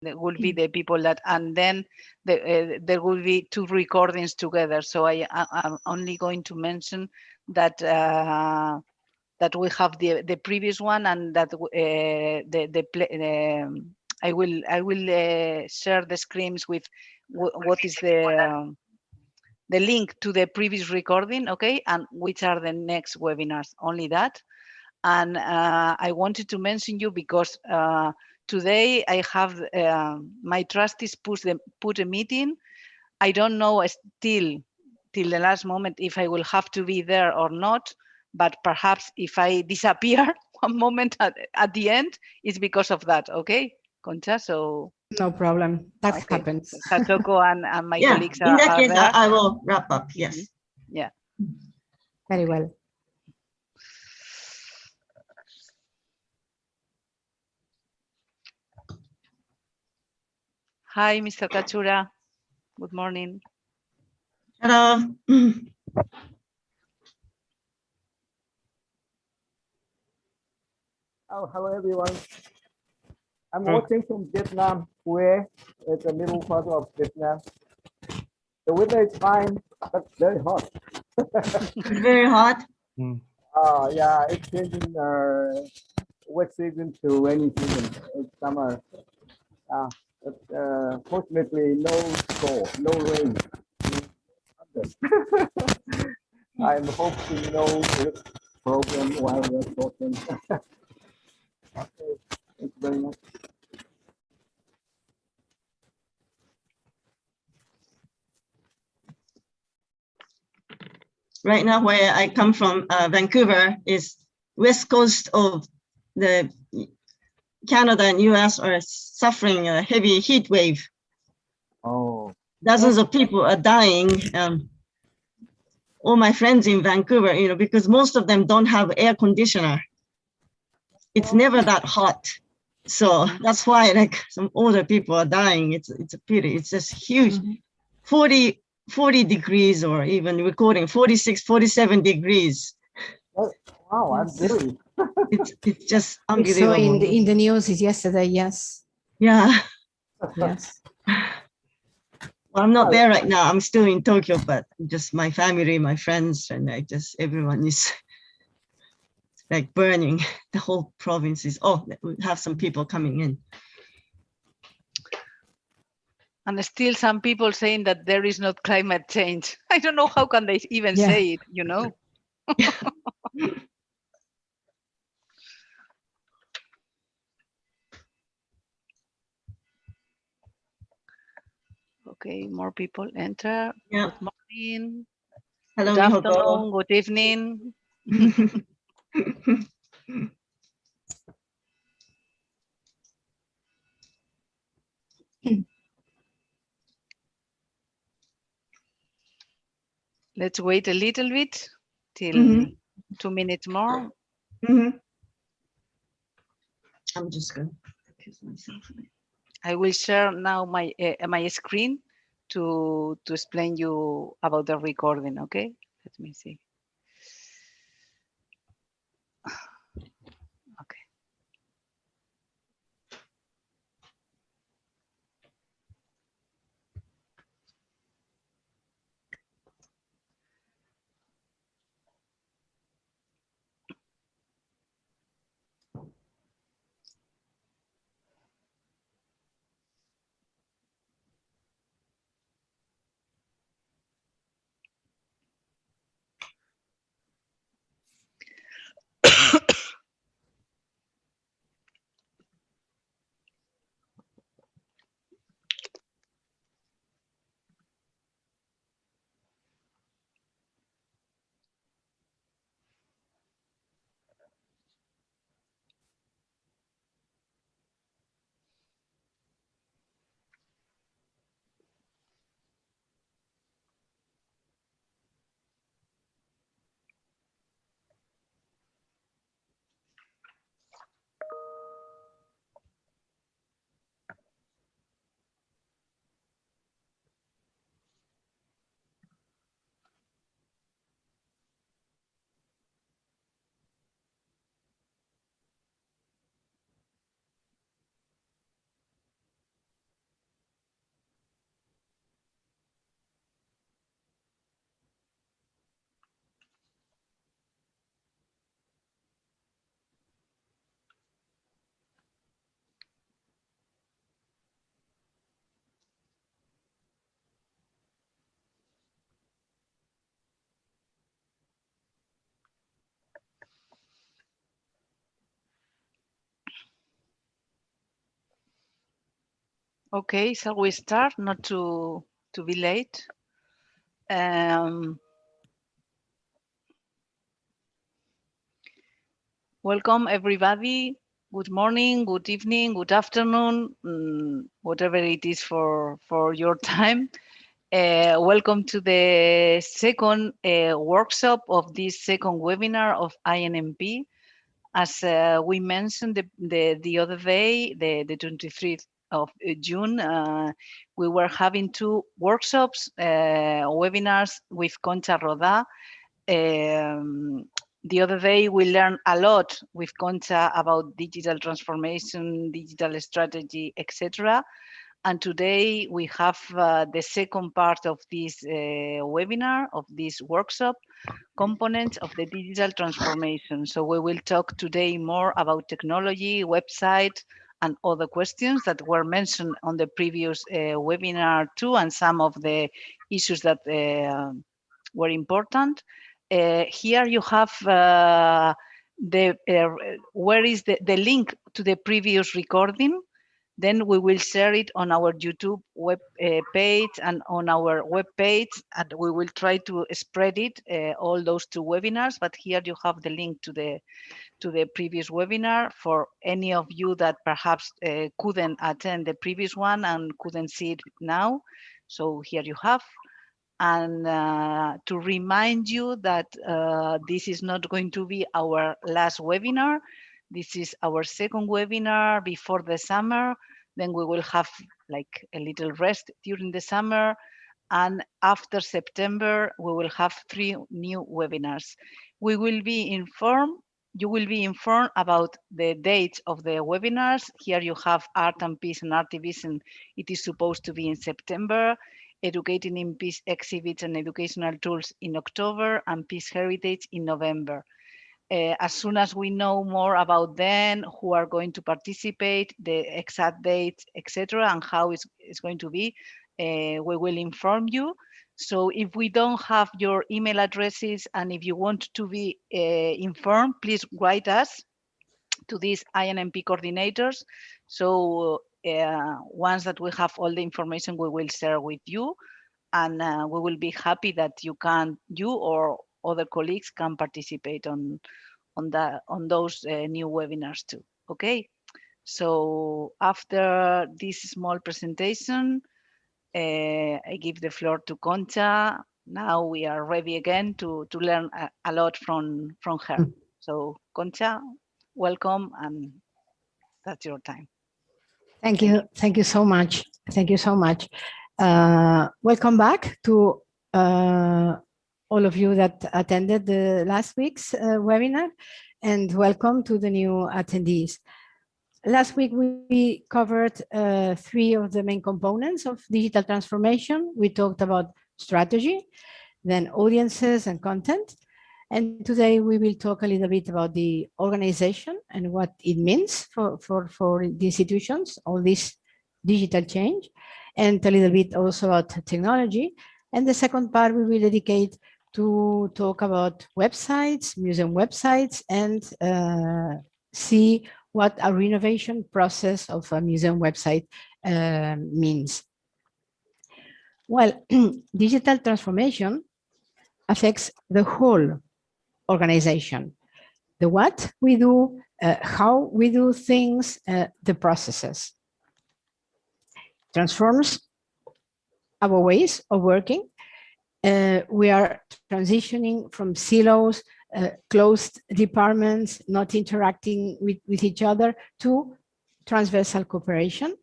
there will be the people that, and then there will be two recordings together. So I'm only going to mention that that we have the previous one, and that I will share the screens with what is the link to the previous recording, okay, and which are the next webinars. Only that. And I wanted to mention you because today I have my trustees put a meeting. I don't know still till the last moment if I will have to be there or not, but perhaps if I disappear one moment at the end, it's because of that, okay, Concha? So no problem, that okay. happens. Satoko and my colleagues in that case, there. I will wrap up, yes. Yeah. Very well. Hi, Mr. Katsura. Good morning. Hello. Oh, hello everyone. I'm watching from Vietnam, Hue. It's the middle part of Vietnam. The weather is fine, but very hot. Very hot. Yeah, it's changing wet season to rainy season. It's summer. But fortunately, no snow, no rain. I'm hoping no problem while we're talking. Okay, thank you very much. Right now, where I come from, Vancouver, is west coast of the Canada and US are suffering a heavy heat wave. Oh. Dozens of people are dying. All my friends in Vancouver, you know, because most of them don't have air conditioner. It's never that hot. So that's why like some older people are dying. It's a pity. It's just huge. 40 degrees, or even recording 46, 47 degrees. Oh, wow, I'm very. It's just So unbelievable. in the news is yesterday, yes. Yeah. Yes. Well, I'm not there right now. I'm still in Tokyo, but just my family, my friends, and I just everyone is like burning. The whole province is. Oh, we have some people coming in. And still some people saying that there is not climate change. I don't know how can they even say it, you know? Okay, more people enter. Yeah. Good morning. Hello, good Mihoko. afternoon, good evening. Let's wait a little bit till 2 minutes more. I'm just going to excuse myself. I will share now my my screen to explain you about the recording, okay? Let me see. Okay. Okay, shall we start? Not to be late. Welcome everybody. Good morning, good evening, good afternoon, whatever it is for your time. Welcome to the second workshop of this second webinar of INMP. As we mentioned the other day, the 23rd of June, we were having two workshops, webinars with Concha Rodá. The other day, we learned a lot with Concha about digital transformation, digital strategy, etc. And today we have the second part of this webinar, of this workshop, components of the digital transformation. So we will talk today more about technology, website, and other questions that were mentioned on the previous webinar too, and some of the issues that were important. Here you have where is the link to the previous recording. Then we will share it on our YouTube web page and on our web page, and we will try to spread it, all those two webinars. But here you have the link to the previous webinar for any of you that perhaps couldn't attend the previous one and couldn't see it now. So here you have. And to remind you that this is not going to be our last webinar. This is our second webinar before the summer. Then we will have like a little rest during the summer. And after September, we will have 3 new webinars. We will be informed, you will be informed about the dates of the webinars. Here you have Art and Peace and Artivism. It is supposed to be in September. Educating in Peace exhibits and educational tools in October, and Peace Heritage in November. As soon as we know more about them, who are going to participate, the exact dates, etc., and how it's going to be, we will inform you. So if we don't have your email addresses and if you want to be informed, please write us to these INMP coordinators. So once that we have all the information, we will share with you, and we will be happy that you or other colleagues can participate on those new webinars too. Okay. So after this small presentation, I give the floor to Concha. Now we are ready again to learn a lot from her. So Concha, welcome, and that's your time. Thank you. Thank you so much. Thank you so much. Welcome back to all of you that attended the last week's webinar, and welcome to the new attendees. Last week, we covered 3 of the main components of digital transformation. We talked about strategy, then audiences and content. And today we will talk a little bit about the organization and what it means for the institutions, all this digital change, and a little bit also about technology. And the second part we will dedicate to talk about websites, museum websites, and see what a renovation process of a museum website means. Well, digital transformation affects the whole organization. The what we do, how we do things, the processes. Transforms our ways of working. We are transitioning from silos, closed departments, not interacting with each other, to transversal cooperation.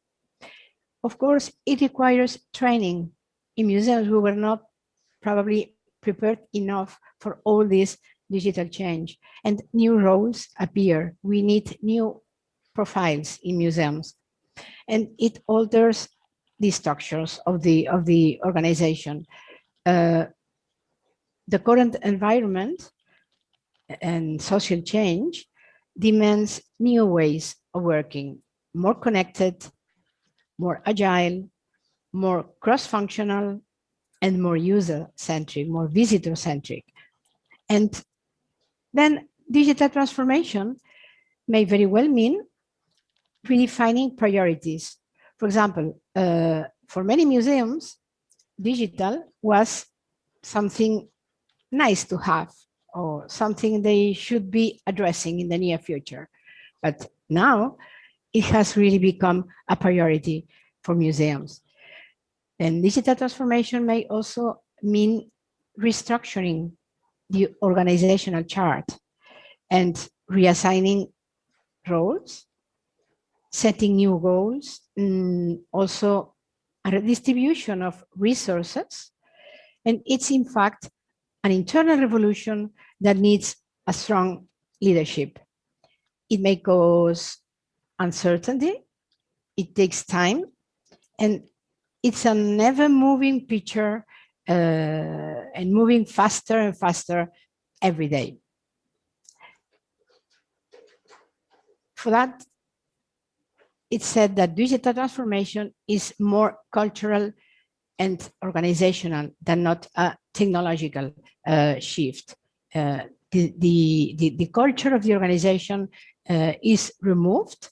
Of course, it requires training. In museums, we were not probably prepared enough for all this digital change, and new roles appear. We need new profiles in museums, and it alters the structures of the organization. The current environment and social change demands new ways of working, more connected, more agile, more cross-functional, and more user-centric, more visitor-centric. And then digital transformation may very well mean redefining priorities. For example, for many museums, digital was something nice to have or something they should be addressing in the near future. But now it has really become a priority for museums. And digital transformation may also mean restructuring the organizational chart and reassigning roles, setting new goals, also a redistribution of resources. And it's in fact an internal revolution that needs a strong leadership. It may cause uncertainty, it takes time, and it's an ever moving picture and moving faster and faster every day. For that, it's said that digital transformation is more cultural and organizational than not a technological shift. The culture of the organization is removed,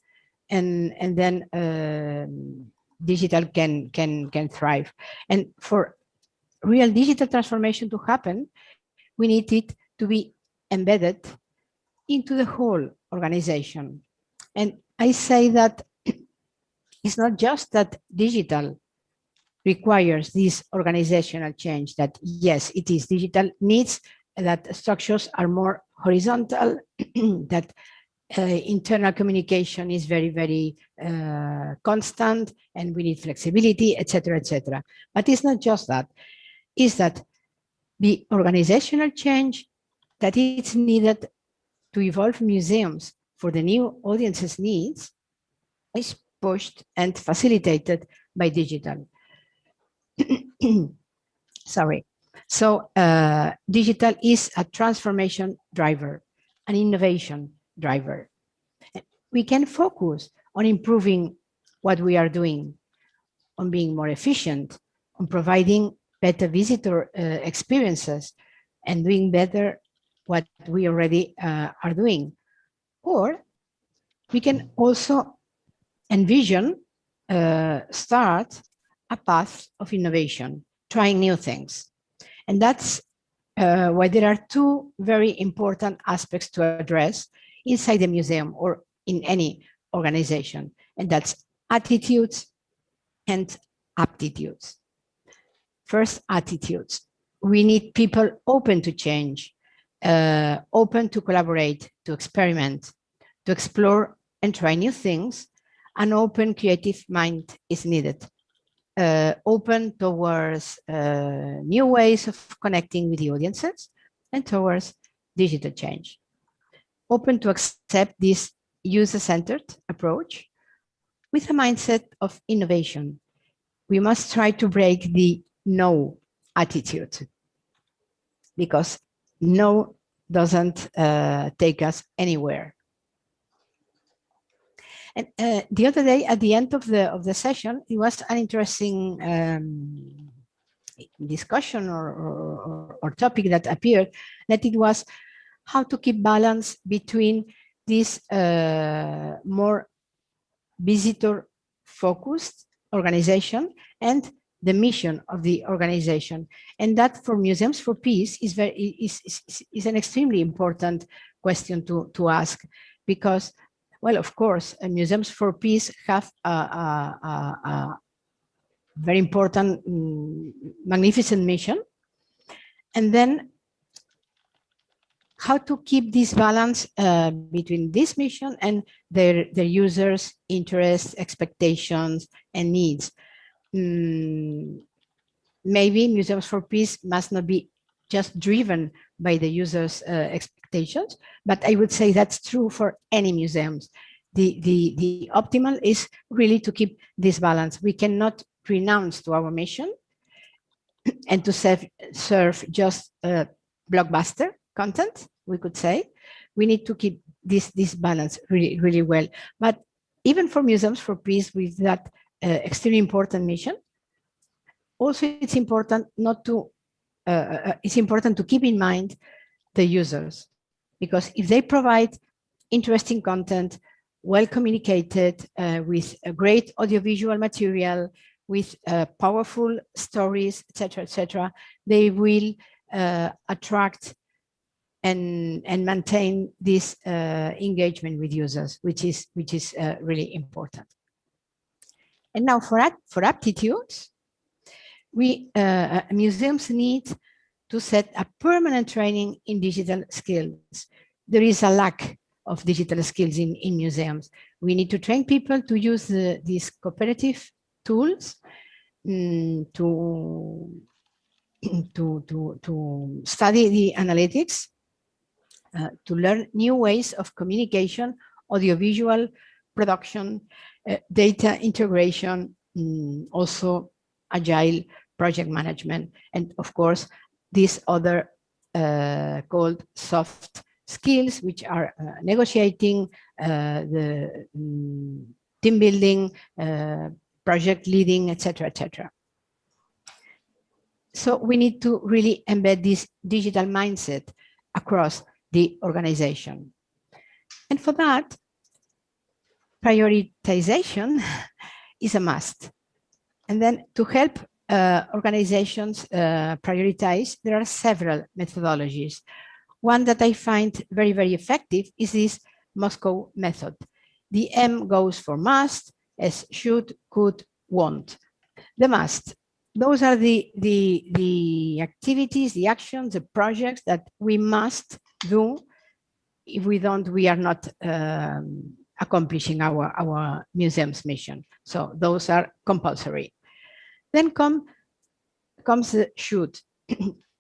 and then digital can thrive. And for real digital transformation to happen, we need it to be embedded into the whole organization. And I say that it's not just that digital requires this organizational change, that yes, it is digital, needs that structures are more horizontal, that internal communication is very, very constant, and we need flexibility, etc., etc. But it's not just that. It's that the organizational change that it's needed to evolve museums for the new audience's needs is pushed and facilitated by digital. Sorry. So digital is a transformation driver, an innovation driver. We can focus on improving what we are doing, on being more efficient, on providing better visitor experiences, and doing better what we already are doing. Or we can also envision, start a path of innovation, trying new things. And that's why there are two very important aspects to address inside the museum or in any organization, and that's attitudes and aptitudes. First, attitudes. We need people open to change, open to collaborate, to experiment, to explore and try new things. An open creative mind is needed. Open towards new ways of connecting with the audiences and towards digital change. Open to accept this user-centered approach with a mindset of innovation. We must try to break the no attitude, because no doesn't take us anywhere. And the other day, at the end of the session, it was an interesting discussion or topic that appeared, that it was how to keep balance between this more visitor-focused organization and the mission of the organization. And that for Museums for Peace is an extremely important question to ask, because, well, of course, Museums for Peace have a very important, magnificent mission. And then how to keep this balance between this mission and their users' interests, expectations, and needs. Maybe Museums for Peace must not be just driven by the users' expectations, but I would say that's true for any museums. The optimal is really to keep this balance. We cannot renounce to our mission and to serve just blockbuster content, we could say. We need to keep this balance really, really well. But even for Museums for Peace, with that extremely important mission, also it's important it's important to keep in mind the users, because if they provide interesting content, well communicated, with a great audiovisual material, with powerful stories, etc., they will attract and maintain this engagement with users, which is really important. And now for aptitudes, museums need to set a permanent training in digital skills. There is a lack of digital skills in museums. We need to train people to use these cooperative tools to study the analytics, to learn new ways of communication, audiovisual production, data integration, also agile project management, and of course, these other called soft skills, which are negotiating, the team building, project leading, etc. So we need to really embed this digital mindset across the organization. And for that, prioritization is a must. And then to help organizations prioritize, there are several methodologies. One that I find very, very effective is this Moscow method. The M goes for must, S should, could, want. The must. Those are the activities, the actions, the projects that we must do. If we don't, we are not accomplishing our museum's mission. So those are compulsory. Then comes the should.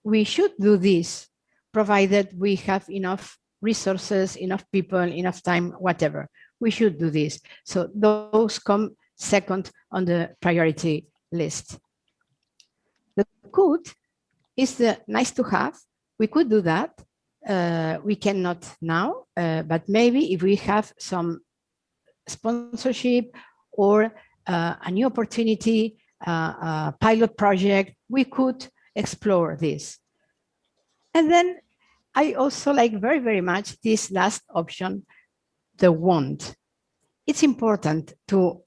We should do this, provided we have enough resources, enough people, enough time, whatever. We should do this. So those come second on the priority list. The could is the nice to have. We could do that. We cannot now, but maybe if we have some sponsorship or a new opportunity, a pilot project, we could explore this. And then I also like very, very much this last option, the want. It's important to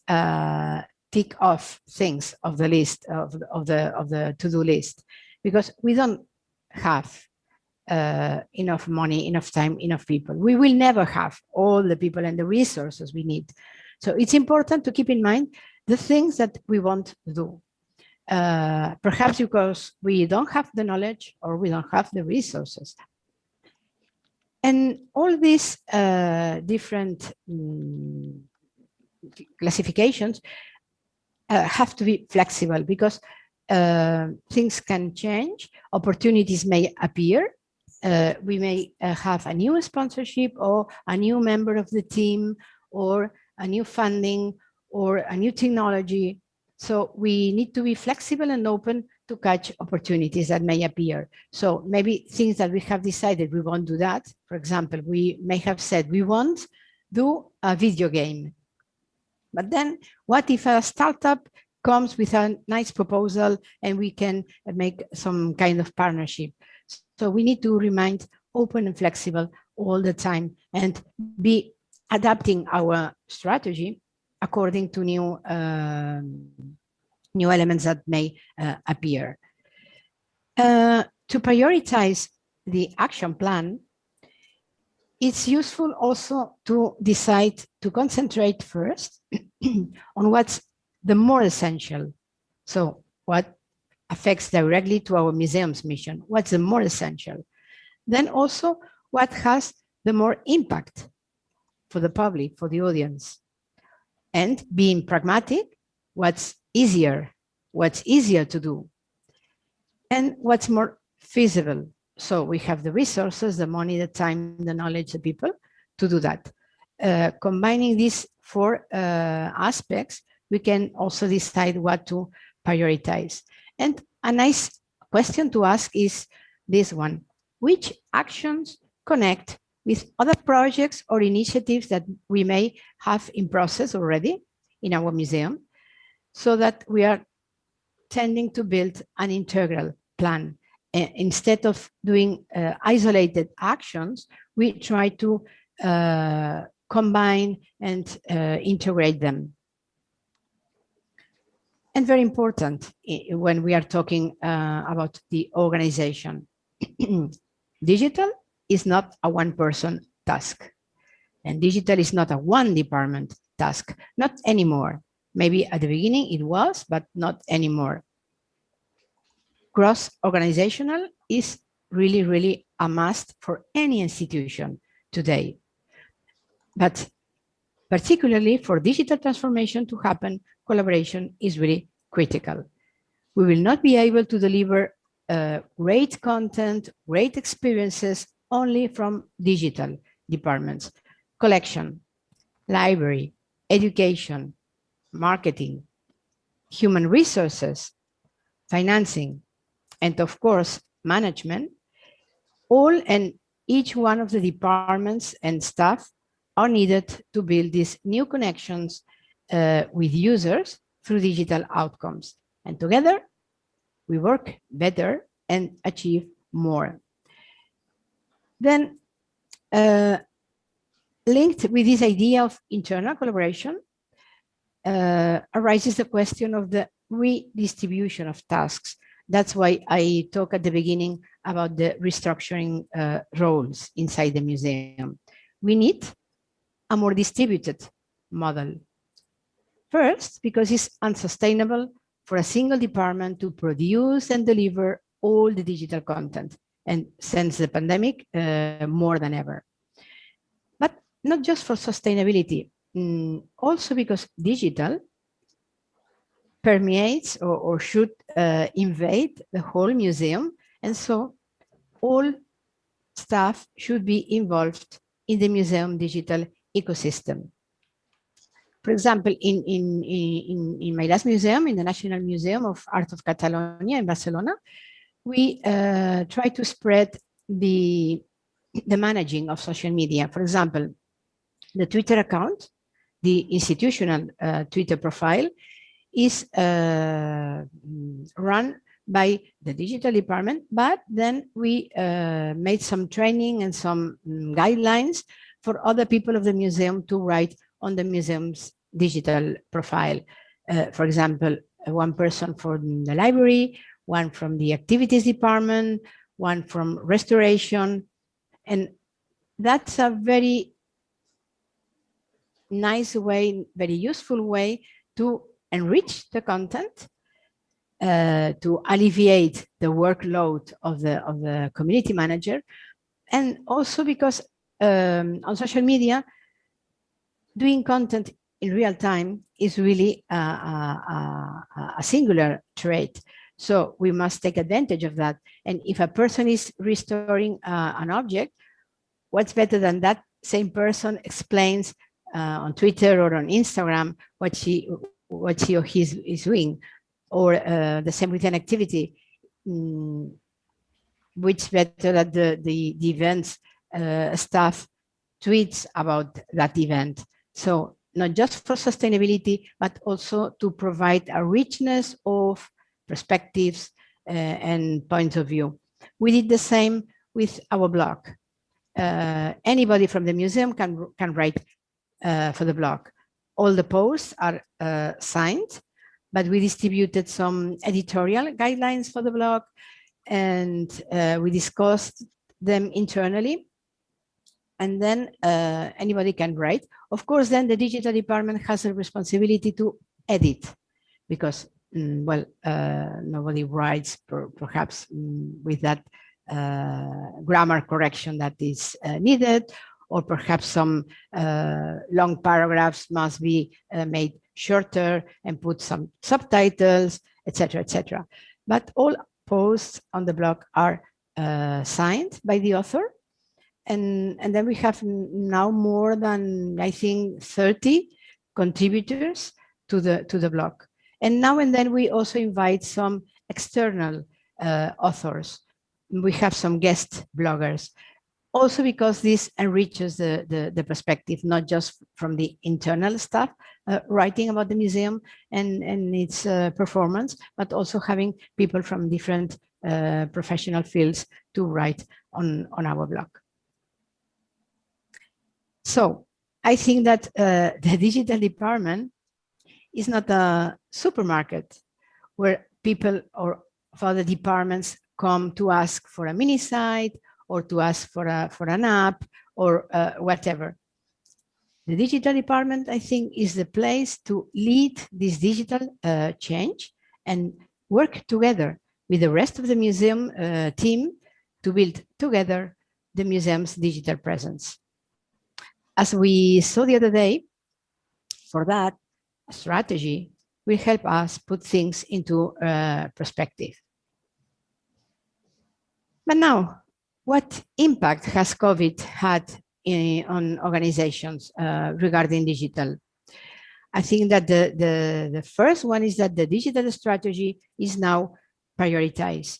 tick off things of the list, of the to-do list, because we don't have enough money, enough time, enough people. We will never have all the people and the resources we need. So it's important to keep in mind the things that we want to do. Perhaps because we don't have the knowledge or we don't have the resources. And all these different classifications have to be flexible, because things can change, opportunities may appear. We may have a new sponsorship or a new member of the team or a new funding or a new technology. So we need to be flexible and open to catch opportunities that may appear. So maybe things that we have decided we won't do that. For example, we may have said we won't do a video game. But then what if a startup comes with a nice proposal and we can make some kind of partnership? So we need to remain open and flexible all the time and be adapting our strategy according to new elements that may appear. To prioritize the action plan, it's useful also to decide to concentrate first on what's the more essential. So what affects directly to our museum's mission, what's the more essential. Then also what has the more impact for the public, for the audience. And being pragmatic, what's easier to do, and what's more feasible. So we have the resources, the money, the time, the knowledge, the people to do that. Combining these four aspects, we can also decide what to prioritize. And a nice question to ask is this one: which actions connect with other projects or initiatives that we may have in process already in our museum, so that we are tending to build an integral plan. Instead of doing isolated actions, we try to combine and integrate them. And very important when we are talking about the organization. Digital is not a one-person task. And digital is not a one-department task, not anymore. Maybe at the beginning it was, but not anymore. Cross-organizational is really, really a must for any institution today. But particularly for digital transformation to happen, collaboration is really critical. We will not be able to deliver great content, great experiences only from digital departments. Collection, library, education, marketing, human resources, financing, and of course, management, all and each one of the departments and staff are needed to build these new connections with users through digital outcomes. And together, we work better and achieve more. Then, linked with this idea of internal collaboration, arises the question of the redistribution of tasks. That's why I talked at the beginning about the restructuring roles inside the museum. We need a more distributed model. First, because it's unsustainable for a single department to produce and deliver all the digital content, and since the pandemic, more than ever. But not just for sustainability, also because digital permeates or should invade the whole museum, and so all staff should be involved in the museum digital ecosystem. For example, in my last museum, in the National Museum of Art of Catalonia in Barcelona, we try to spread the managing of social media. For example, the Twitter account, the institutional Twitter profile, is run by the digital department, but then we made some training and some guidelines for other people of the museum to write on the museum's digital profile. For example, one person for the library, one from the activities department, one from restoration. And that's a very nice way, very useful way to enrich the content, to alleviate the workload of the community manager. And also because on social media, doing content in real time is really a singular trait. So we must take advantage of that. And if a person is restoring an object, what's better than that same person explains on Twitter or on Instagram what she or he is doing, or the same with an activity, which better that the events staff tweets about that event. So not just for sustainability, but also to provide a richness of perspectives and points of view. We did the same with our blog. Anybody from the museum can write for the blog. All the posts are signed, but we distributed some editorial guidelines for the blog, and we discussed them internally. And then anybody can write. Of course, then the digital department has a responsibility to edit, because, well, nobody writes perhaps with that grammar correction that is needed, or perhaps some long paragraphs must be made shorter and put some subtitles, etc., etc. But all posts on the blog are signed by the author. And then we have now more than, I think, 30 contributors to the blog. And now and then we also invite some external authors. We have some guest bloggers, also because this enriches the perspective, not just from the internal staff writing about the museum and its performance, but also having people from different professional fields to write on our blog. So I think that the digital department is not a supermarket where people or other departments come to ask for a mini site or to ask for an app or whatever. The digital department, I think, is the place to lead this digital change and work together with the rest of the museum team to build together the museum's digital presence. As we saw the other day, for that, a strategy will help us put things into perspective. But now, what impact has COVID had on organizations regarding digital? I think that the first one is that the digital strategy is now prioritized.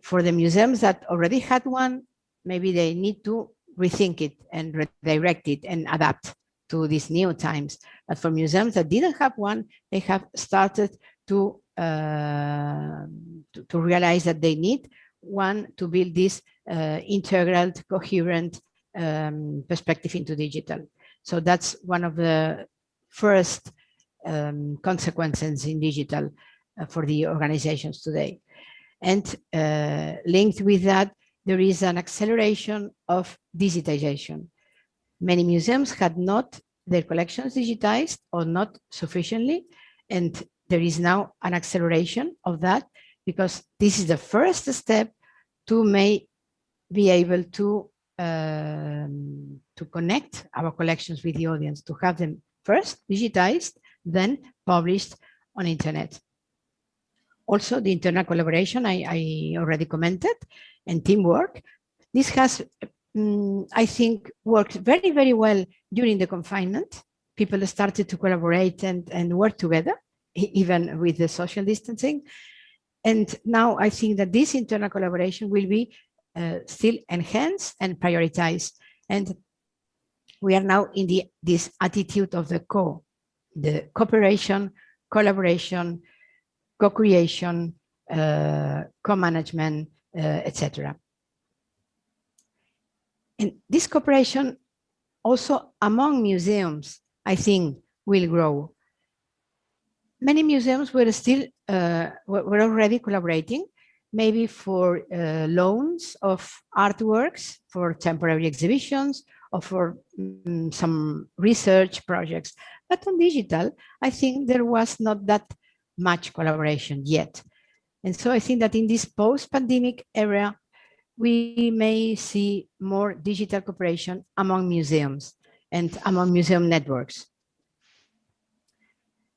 For the museums that already had one, maybe they need to rethink it and redirect it and adapt to these new times. But for museums that didn't have one, they have started to realize that they need one to build this integral, coherent perspective into digital. So that's one of the first consequences in digital for the organizations today. And linked with that, there is an acceleration of digitization. Many museums had not their collections digitized or not sufficiently, and there is now an acceleration of that because this is the first step to be able to connect our collections with the audience, to have them first digitized, then published on internet. Also, the internal collaboration I already commented, and teamwork. This has, I think, worked very, very well during the confinement. People started to collaborate and work together, even with the social distancing. And now I think that this internal collaboration will be still enhanced and prioritized. And we are now in this attitude of the cooperation, collaboration, co-creation, co-management, etc. And this cooperation also among museums, I think, will grow. Many museums were still were already collaborating, maybe for loans of artworks for temporary exhibitions or for some research projects. But on digital, I think there was not that much collaboration yet. And so I think that in this post-pandemic era, we may see more digital cooperation among museums and among museum networks.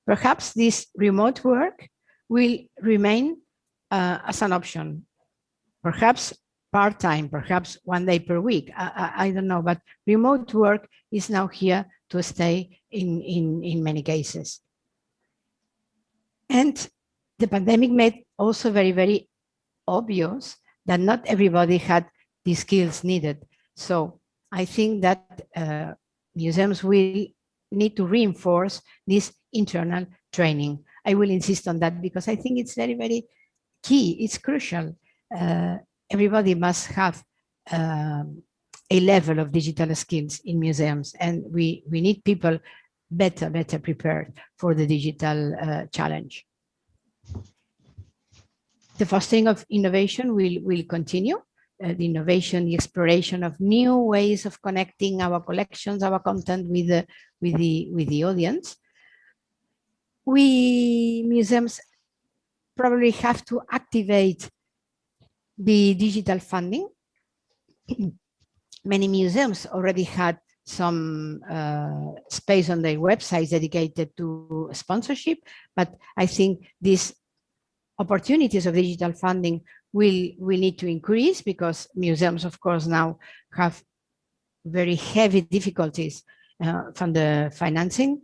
Perhaps this remote work will remain as an option, perhaps part-time, perhaps 1 day per week. I don't know, but remote work is now here to stay in many cases. And the pandemic made also very, very obvious that not everybody had the skills needed. So I think that museums will need to reinforce this internal training. I will insist on that because I think it's very, very key. It's crucial. Everybody must have a level of digital skills in museums, and we need people better prepared for the digital challenge. The fostering of innovation will continue. The innovation, the exploration of new ways of connecting our collections, our content with the audience. We museums probably have to activate the digital funding. Many museums already had some space on their websites dedicated to sponsorship, but I think these opportunities of digital funding will need to increase because museums, of course, now have very heavy difficulties from the financing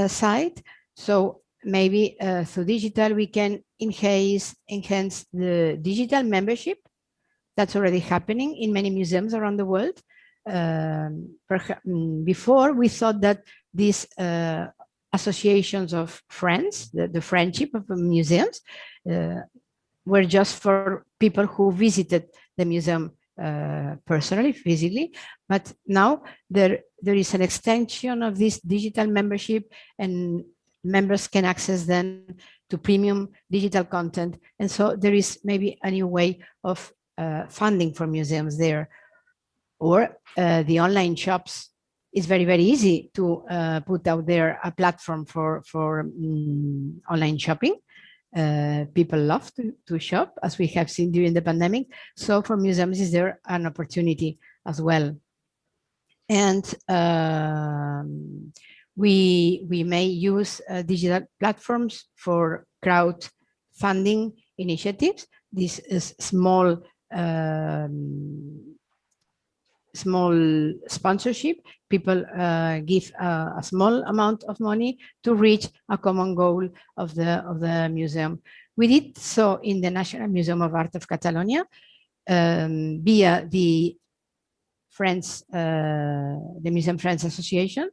side. So maybe through digital, we can enhance the digital membership. That's already happening in many museums around the world. Before, we thought that these associations of friends, the friendship of museums, were just for people who visited the museum personally, physically, but now there is an extension of this digital membership, and members can access then to premium digital content. And so there is maybe a new way of funding for museums there. Or the online shops. It's very, very easy to put out there a platform for online shopping. People love to shop, as we have seen during the pandemic. So for museums, is there an opportunity as well? And we may use digital platforms for crowdfunding initiatives. This is small sponsorship. People give a small amount of money to reach a common goal of the museum. We did so in the National Museum of Art of Catalonia via the Museum Friends Association.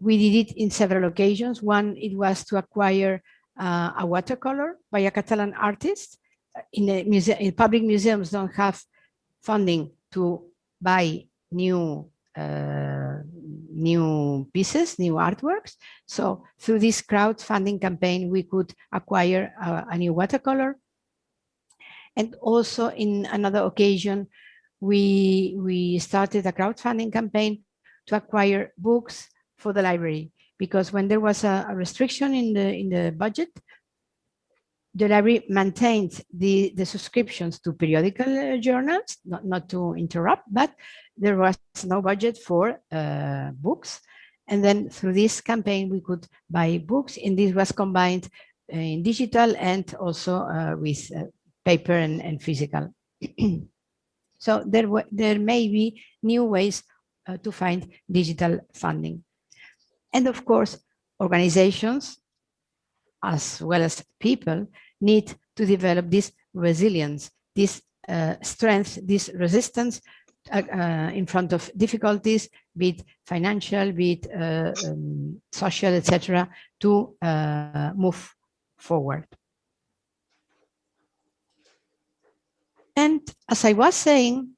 We did it in several occasions. One, it was to acquire a watercolor by a Catalan artist. In public museums don't have funding to buy new pieces, new artworks. So through this crowdfunding campaign, we could acquire a new watercolor. And also in another occasion, we started a crowdfunding campaign to acquire books for the library, because when there was a restriction in the budget, the library maintained the subscriptions to periodical journals, not to interrupt, but there was no budget for books. And then through this campaign, we could buy books, and this was combined in digital and also with paper and physical. So there may be new ways to find digital funding. And of course, organizations, as well as people, need to develop this resilience, this strength, this resistance in front of difficulties, be it financial, be it social, etc., to move forward. And as I was saying,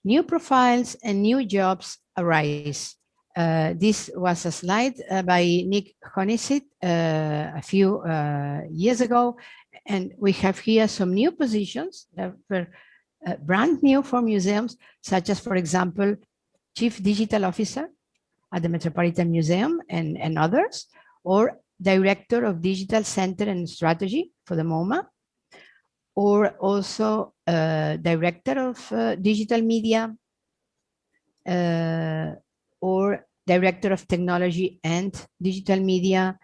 new profiles and new jobs arise. This was a slide by Nick Honeysit a few years ago, and we have here some new positions that were brand new for museums, such as, for example, Chief Digital Officer at the Metropolitan Museum and others, or Director of Digital Center and Strategy for the MoMA, or also Director of Digital Media, or Director of Technology and Digital Media,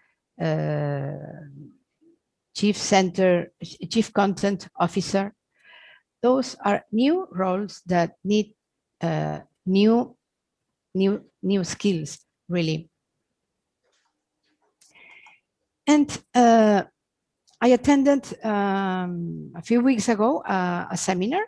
Chief Content Officer. Those are new roles that need new skills, really. And I attended a few weeks ago a seminar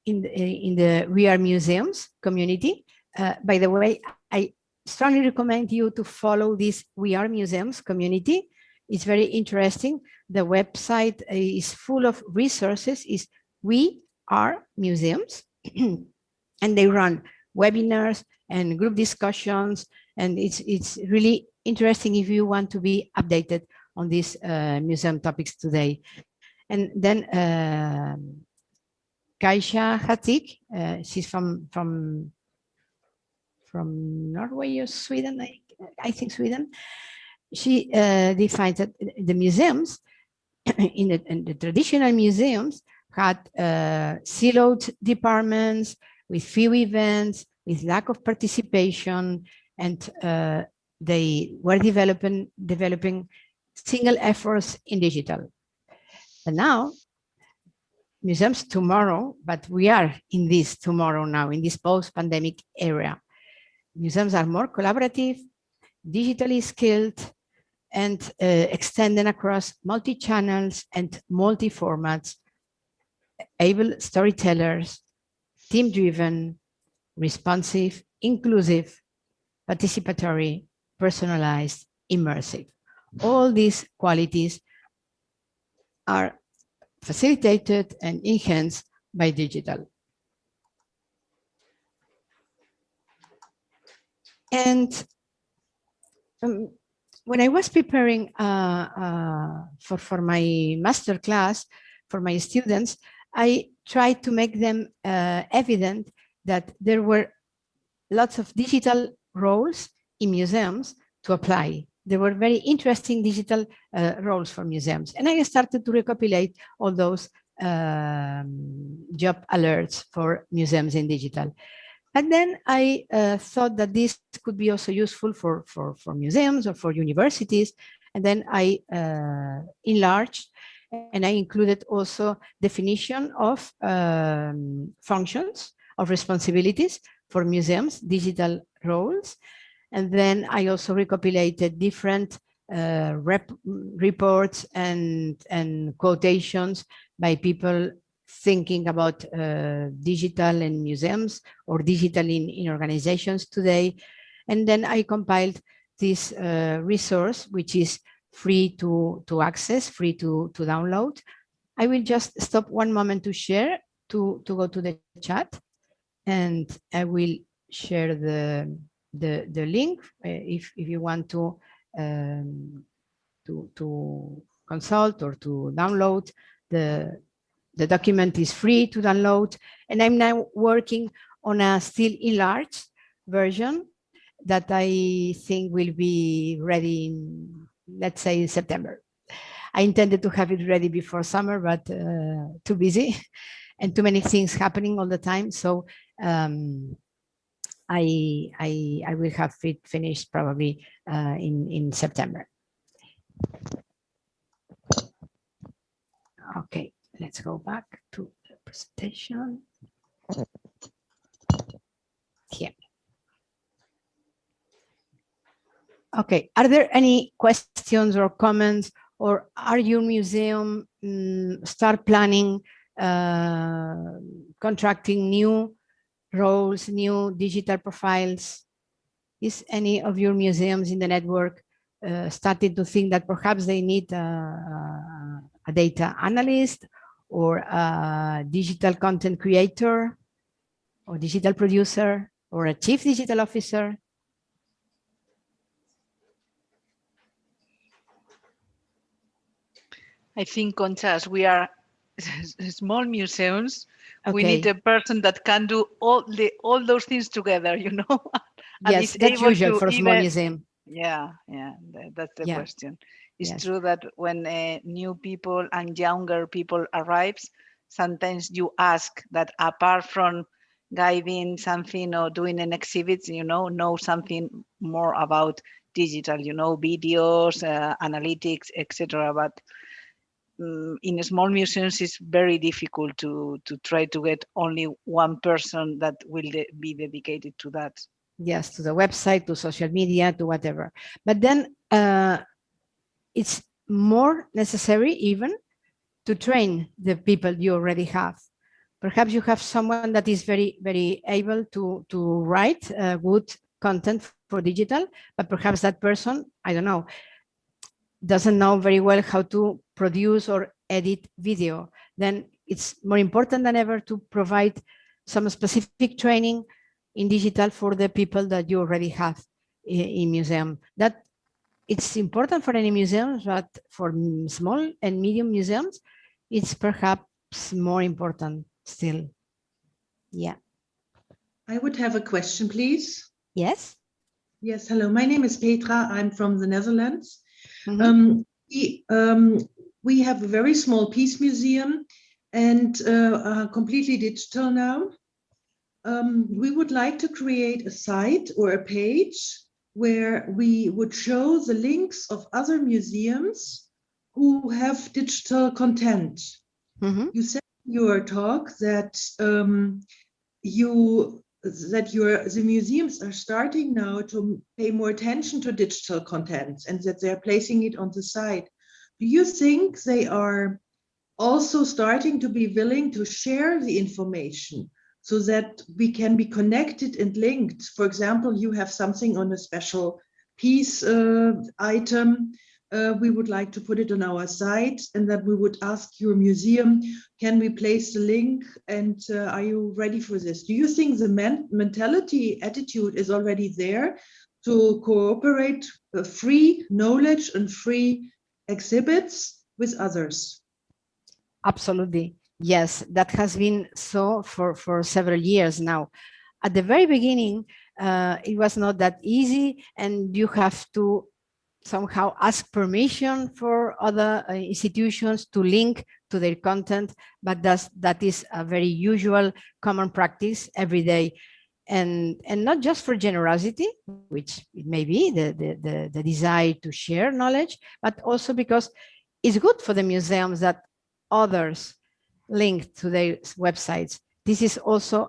in the We Are Museums community. By the way, I strongly recommend you to follow this We Are Museums community. It's very interesting. The website is full of resources. It's We Are Museums, and they run webinars and group discussions, and it's really interesting if you want to be updated on these museum topics today. And then Kaisha Hatik, she's from Norway or Sweden, I think Sweden. She defines that the museums, in the traditional museums, had siloed departments with few events, with lack of participation, and they were developing single efforts in digital. And now, museums tomorrow, but we are in this tomorrow now, in this post-pandemic era. Museums are more collaborative, digitally skilled, and extending across multi-channels and multi-formats, able storytellers, team-driven, responsive, inclusive, participatory, personalized, immersive. All these qualities are facilitated and enhanced by digital. And when I was preparing for my master class for my students, I tried to make them evident that there were lots of digital roles in museums to apply. There were very interesting digital roles for museums. And I started to recopilate all those job alerts for museums in digital. And then I thought that this could be also useful for museums or for universities. And then I enlarged and I included also definition of functions, of responsibilities for museums, digital roles. And then I also recopilated different reports and quotations by people thinking about digital in museums or digital in organizations today. And then I compiled this resource, which is free to access, free to download. I will just stop one moment to share, to go to the chat, and I will share the link if you want to consult or to download. The document is free to download, and I'm now working on a still enlarged version that I think will be ready in, let's say, in September. I intended to have it ready before summer, but too busy and too many things happening all the time. So I will have it finished probably in September. Okay, let's go back to the presentation. Here. Okay, are there any questions or comments, or are your museum start planning contracting new roles, new digital profiles? Is any of your museums in the network starting to think that perhaps they need a data analyst or a digital content creator or digital producer or a chief digital officer? I think, Concha, as we are small museums, Okay. we need a person that can do all those things together, you know. And Yes, is that's able usual to for a small even, museum. yeah, that's the Yeah. question. It's Yes. true that when new people and younger people arrives, sometimes you ask that apart from guiding something or doing an exhibit, you know something more about digital, you know, videos, analytics, etc. But in small museums, it's very difficult to try to get only one person that will be dedicated to that. Yes, to the website, to social media, to whatever. But then it's more necessary even to train the people you already have. Perhaps you have someone that is very, very able to write good content for digital, but perhaps that person, I don't know, doesn't know very well how to produce or edit video. Then it's more important than ever to provide some specific training in digital for the people that you already have in museum. That it's important for any museums, but for small and medium museums, it's perhaps more important still. Yeah. I would have a question, please. Yes. Yes, hello. My name is Petra. I'm from the Netherlands. Mm-hmm. We have a very small peace museum and completely digital now. We would like to create a site or a page where we would show the links of other museums who have digital content. Mm-hmm. You said in your talk that the museums are starting now to pay more attention to digital content and that they're placing it on the site. Do you think they are also starting to be willing to share the information so that we can be connected and linked? For example, you have something on a special piece item. We would like to put it on our site, and that we would ask your museum, can we place the link, and are you ready for this? Do you think the mentality, attitude is already there, to cooperate free knowledge and free exhibits with others. Absolutely. Yes, that has been so for several years now. At the very beginning, it was not that easy, and you have to somehow ask permission for other institutions to link to their content, but that is a very usual common practice every day. And not just for generosity, which it may be the desire to share knowledge, but also because it's good for the museums that others link to their websites. This is also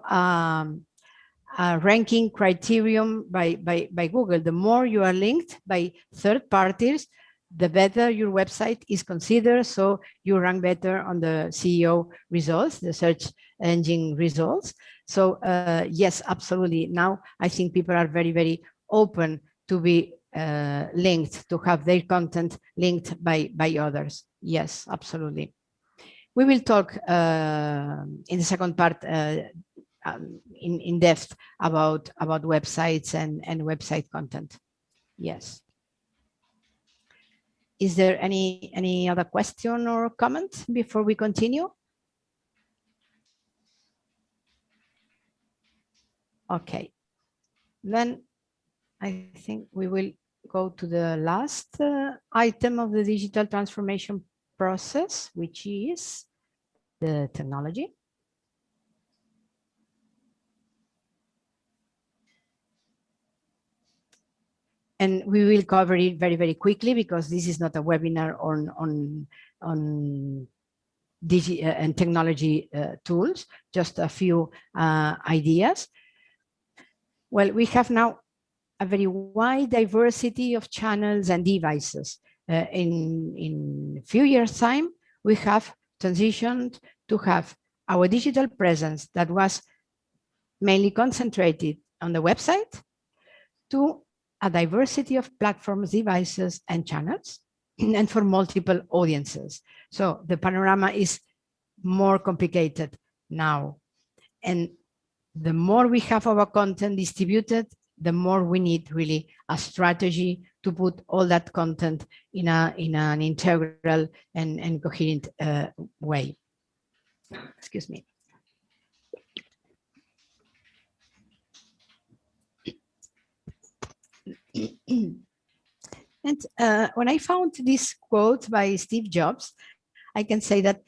a ranking criterion by Google. The more you are linked by third parties, the better your website is considered. So you rank better on the SEO results, the search engine results. So yes, absolutely. Now I think people are very, very open to be linked, to have their content linked by others. Yes, absolutely. We will talk in the second part in depth about websites and website content. Yes. Is there any other question or comment before we continue? Okay, then I think we will go to the last item of the digital transformation process, which is the technology. And we will cover it very, very quickly because this is not a webinar on digital and technology tools, just a few ideas. Well, we have now a very wide diversity of channels and devices. In a few years' time, we have transitioned to have our digital presence that was mainly concentrated on the website to a diversity of platforms, devices, and channels, and for multiple audiences. So the panorama is more complicated now. And the more we have our content distributed, the more we need really a strategy to put all that content in an integral and coherent way. Excuse me. And when I found this quote by Steve Jobs, I can say that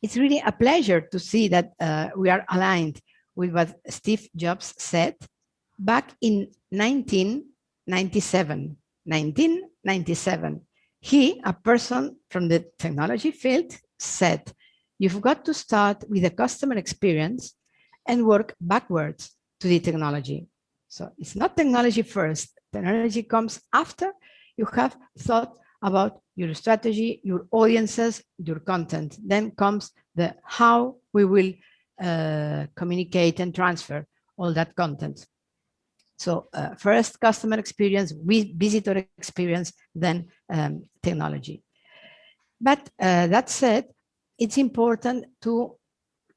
it's really a pleasure to see that we are aligned with what Steve Jobs said back in 1997. 1997. He, a person from the technology field, said, "You've got to start with the customer experience and work backwards to the technology." So it's not technology first. Technology comes after you have thought about your strategy, your audiences, your content. Then comes the how we will communicate and transfer all that content. So first customer experience, visitor experience, then technology. But that said, it's important to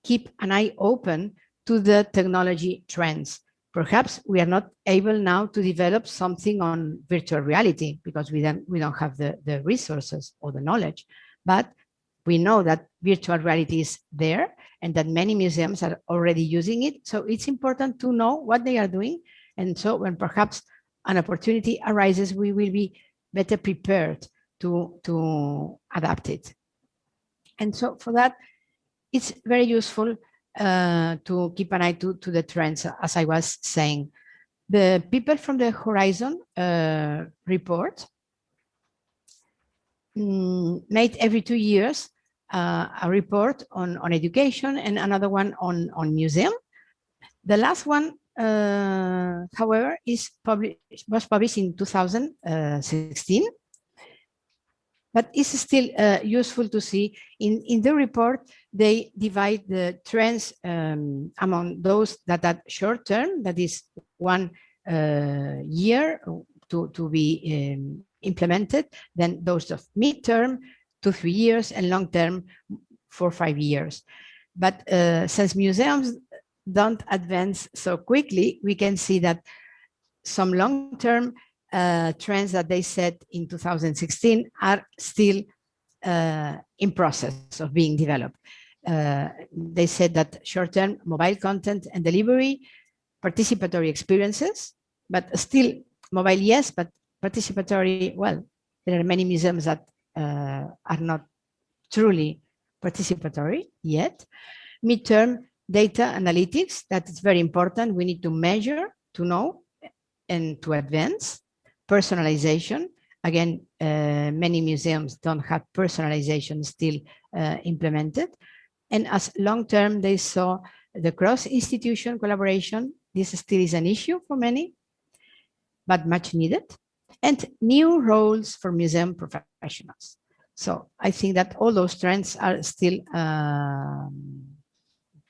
keep an eye open to the technology trends. Perhaps we are not able now to develop something on virtual reality because we don't have the resources or the knowledge, but we know that virtual reality is there and that many museums are already using it. So it's important to know what they are doing. And so when perhaps an opportunity arises, we will be better prepared to adapt it. And so for that, it's very useful to keep an eye to the trends, as I was saying. The people from the Horizon report made every 2 years a report on education and another one on museum. The last one, however, was published in 2016. But it's still useful to see in the report, they divide the trends among those that are short term, that is 1 year to be implemented, then those of midterm, 2 to 3 years, and long term, 4 or 5 years. But since museums don't advance so quickly, we can see that some long-term trends that they set in 2016 are still in process of being developed. They said that short-term mobile content and delivery, participatory experiences, but still mobile, yes, but participatory, well, there are many museums that are not truly participatory yet. Midterm data analytics, that is very important. We need to measure, to know, and to advance. Personalization, again, many museums don't have personalization still implemented. And as long-term, they saw the cross-institution collaboration. This still is an issue for many, but much needed. And new roles for museum professionals. So I think that all those trends are still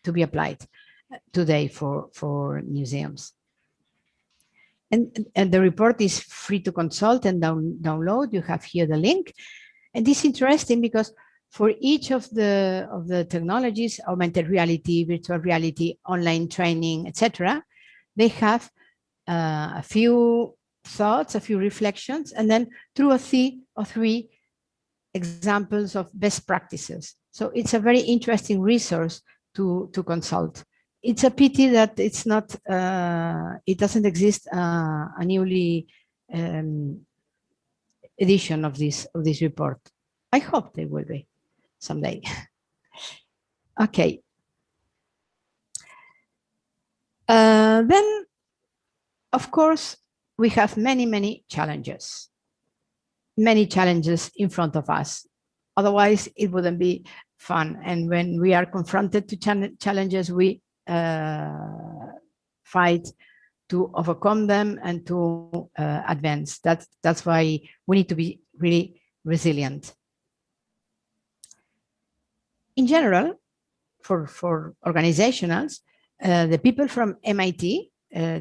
to be applied today for museums. And the report is free to consult and download. You have here the link. And this is interesting because for each of the technologies, augmented reality, virtual reality, online training, etc., they have a few thoughts, a few reflections, and then 2 or 3 examples of best practices. So it's a very interesting resource to consult. It's a pity that it's not, it doesn't exist a newly edition of this report. I hope they will be someday. Okay. Then, of course, we have many challenges. Many challenges in front of us. Otherwise, it wouldn't be fun. And when we are confronted to challenges, we fight to overcome them and to advance. That's why we need to be really resilient. In general, for organizationals, the people from MIT, the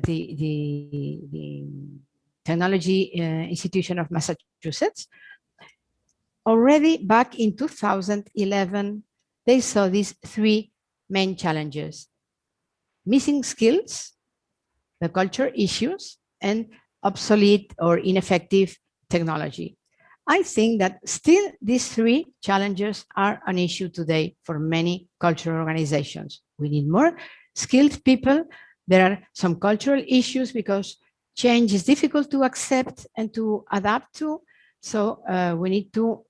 Technology Institution of Massachusetts, already back in 2011, they saw these 3 main challenges: missing skills, the culture issues, and obsolete or ineffective technology. I think that still these 3 challenges are an issue today for many cultural organizations. We need more skilled people. There are some cultural issues because change is difficult to accept and to adapt to. So we need to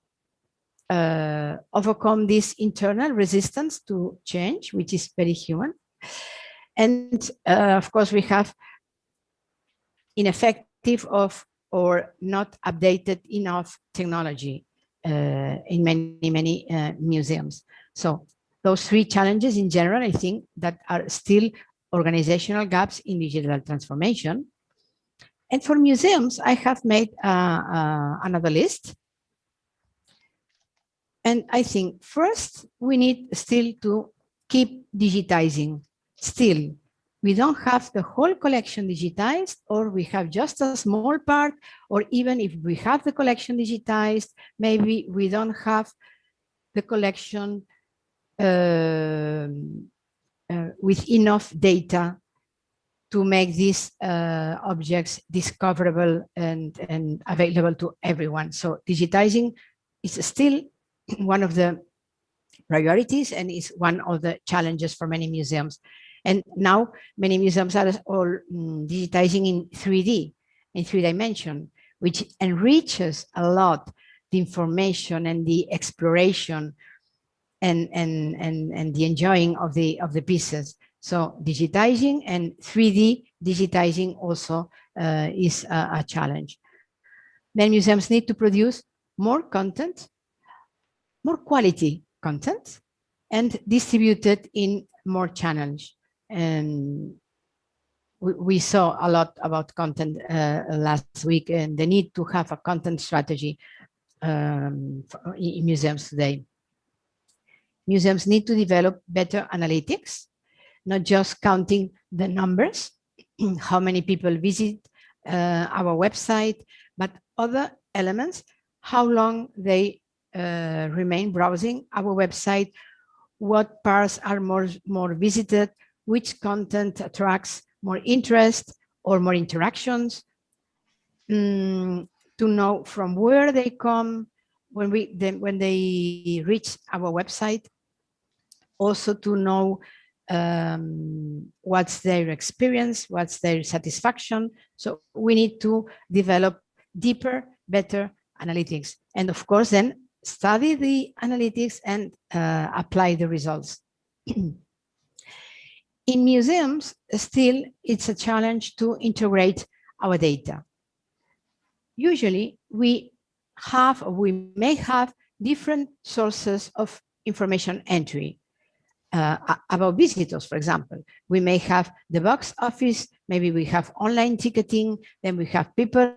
overcome this internal resistance to change, which is very human. And of course, we have ineffective or not updated enough technology in many museums. So those 3 challenges in general, I think that are still organizational gaps in digital transformation. And for museums, I have made another list. And I think first, we need still to keep digitizing. Still, we don't have the whole collection digitized, or we have just a small part, or even if we have the collection digitized, maybe we don't have the collection with enough data to make these objects discoverable and available to everyone. So digitizing is still one of the priorities and is one of the challenges for many museums. And now many museums are all digitizing in 3D, in 3 dimension, which enriches a lot the information and the exploration and the enjoying of the pieces. So digitizing and 3D digitizing also is a challenge. Then museums need to produce more content, more quality content, and distribute it in more channels. And we saw a lot about content last week and the need to have a content strategy in museums today. Museums need to develop better analytics, not just counting the numbers, how many people visit our website, but other elements, how long they remain browsing our website, what parts are more visited, which content attracts more interest, or more interactions, to know from where they come when they reach our website, also to know what's their experience, what's their satisfaction. So we need to develop deeper, better analytics. And of course, then study the analytics and apply the results. In museums, still, it's a challenge to integrate our data. Usually, we may have different sources of information entry. About visitors, for example, we may have the box office, maybe we have online ticketing, then we have people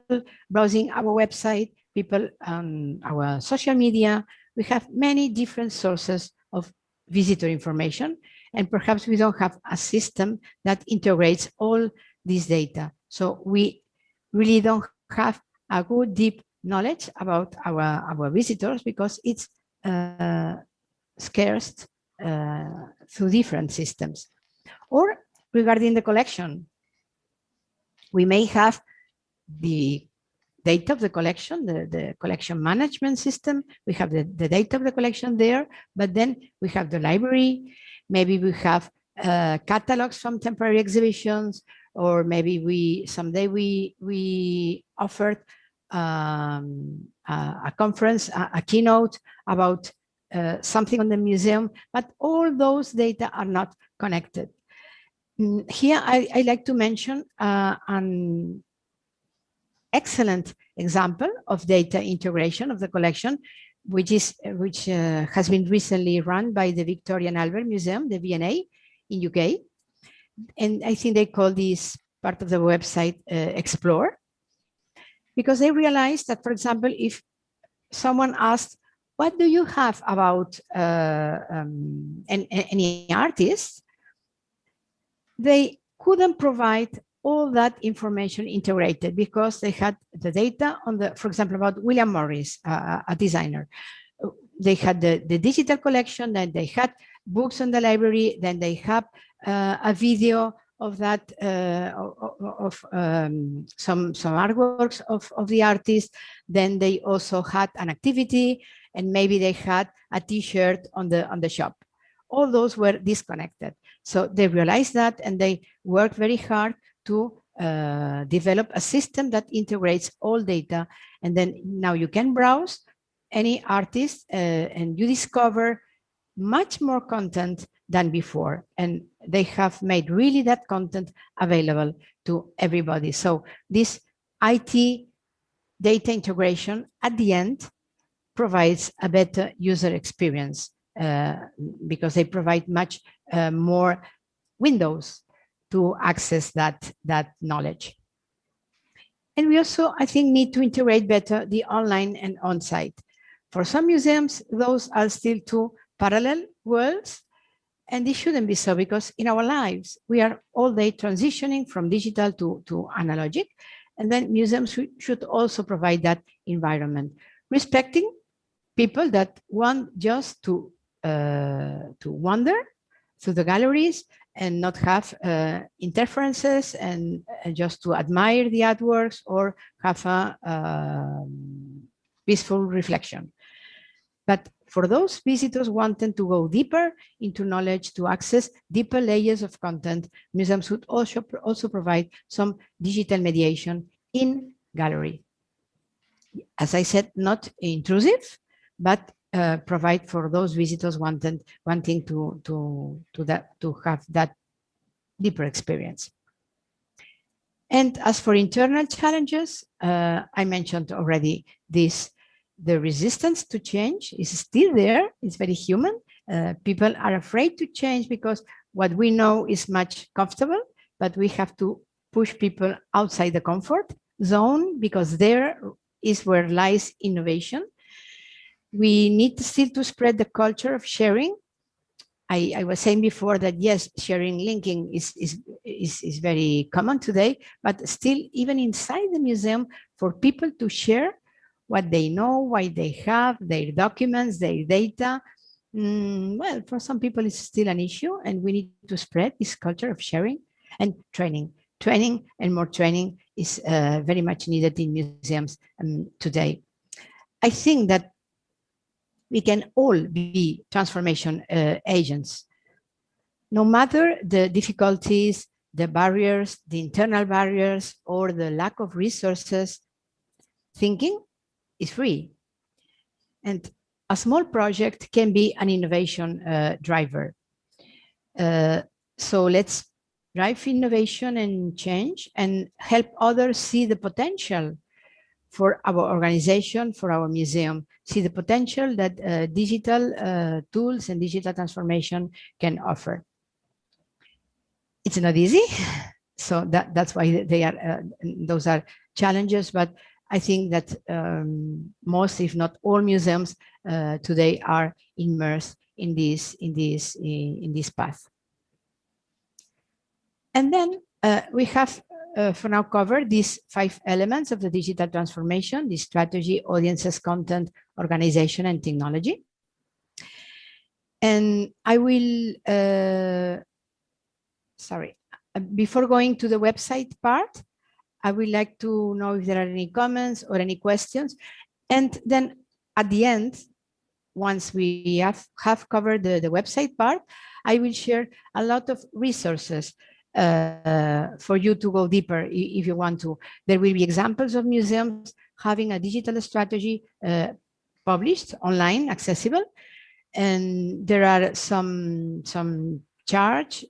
browsing our website, people on our social media. We have many different sources of visitor information, and perhaps we don't have a system that integrates all this data. So we really don't have a good deep knowledge about our visitors because it's scarce through different systems. Or regarding the collection, we may have the data of the collection, the collection management system. We have the data of the collection there, but then we have the library. Maybe we have catalogs from temporary exhibitions, or maybe someday we offered a conference, a keynote about something on the museum, but all those data are not connected. Here, I like to mention an excellent example of data integration of the collection, which has been recently run by the Victoria and Albert Museum, the V&A, in UK. And I think they call this part of the website Explore, because they realized that, for example, if someone asked, what do you have about any artist? They couldn't provide all that information integrated because they had the data on for example, about William Morris, a designer. They had the digital collection, then they had books on the library, then they have a video of that, some artworks of the artist. Then they also had an activity, and maybe they had a T-shirt on the shop. All those were disconnected. So they realized that, and they worked very hard to develop a system that integrates all data. And then now you can browse any artist and you discover much more content than before. And they have made really that content available to everybody. So this IT data integration at the end provides a better user experience because they provide much more windows to access that knowledge. And we also, I think, need to integrate better the online and on-site. For some museums, those are still two parallel worlds, and this shouldn't be so, because in our lives, we are all day transitioning from digital to analogic, and then museums should also provide that environment, respecting people that want just to wander through the galleries and not have interferences, and just to admire the artworks or have a peaceful reflection. But for those visitors wanting to go deeper into knowledge, to access deeper layers of content, museums should also provide some digital mediation in gallery. As I said, not intrusive, but provide for those visitors wanting to have that deeper experience. And as for internal challenges, I mentioned already this. The resistance to change is still there. It's very human. People are afraid to change because what we know is much comfortable, but we have to push people outside the comfort zone, because there is where lies innovation. We need still to spread the culture of sharing. I was saying before that, yes, sharing, linking is very common today, but still, even inside the museum, for people to share what they know, what they have, their documents, their data. Well, for some people, it's still an issue, and we need to spread this culture of sharing and training. training, and more training is very much needed in museums today. I think that we can all be transformation agents, no matter the difficulties, the barriers, the internal barriers, or the lack of resources. Thinking is free. And a small project can be an innovation driver. So let's drive innovation and change and help others see the potential for our organization, for our museum, see the potential that digital tools and digital transformation can offer. It's not easy, so that's why they are those are challenges. But I think that most, if not all, museums today are immersed in this path. And then we have for now covered these 5 elements of the digital transformation: the strategy, audiences, content, organization, and technology. And I will, before going to the website part, I would like to know if there are any comments or any questions. And then at the end, once we have covered the website part, I will share a lot of resources for you to go deeper if you want to. There will be examples of museums having a digital strategy published online, accessible. And there are some charts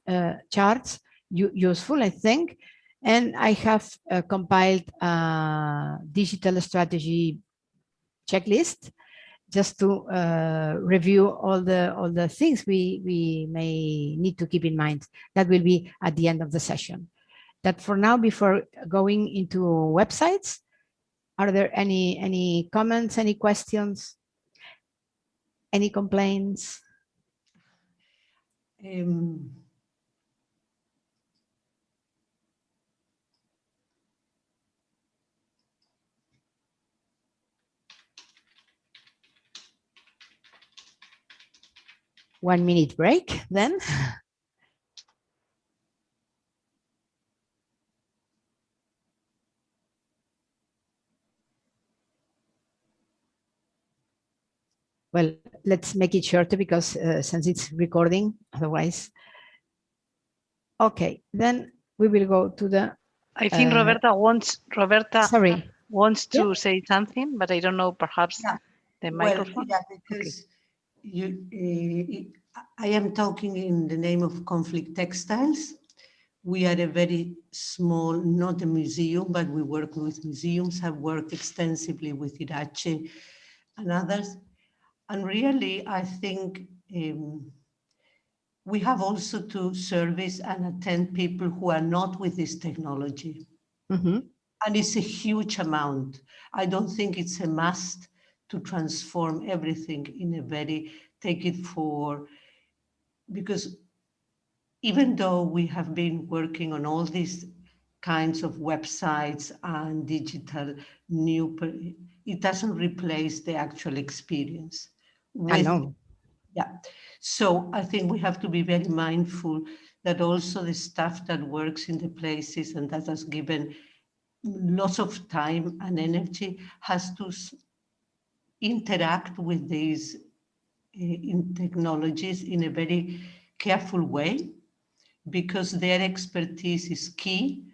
useful, I think. And I have compiled a digital strategy checklist just to review all the things we may need to keep in mind. That will be at the end of the session. That for now, before going into websites, are there any comments, any questions, any complaints? 1 minute break then. Well, let's make it shorter because since it's recording, otherwise. Okay, then we will go to the. I think Roberta wants to say something, but I don't know, perhaps the microphone. Well, yeah, because I am talking in the name of Conflict Textiles. We are a very small, not a museum, but we work with museums, have worked extensively with Irache and others. And really, I think we have also to service and attend people who are not with this technology. Mm-hmm. And it's a huge amount. I don't think it's a must to transform everything in a very, take it for, because even though we have been working on all these kinds of websites and digital it doesn't replace the actual experience. I know. Yeah. So I think we have to be very mindful that also the staff that works in the places and that has given lots of time and energy has to interact with these in technologies in a very careful way, because their expertise is key.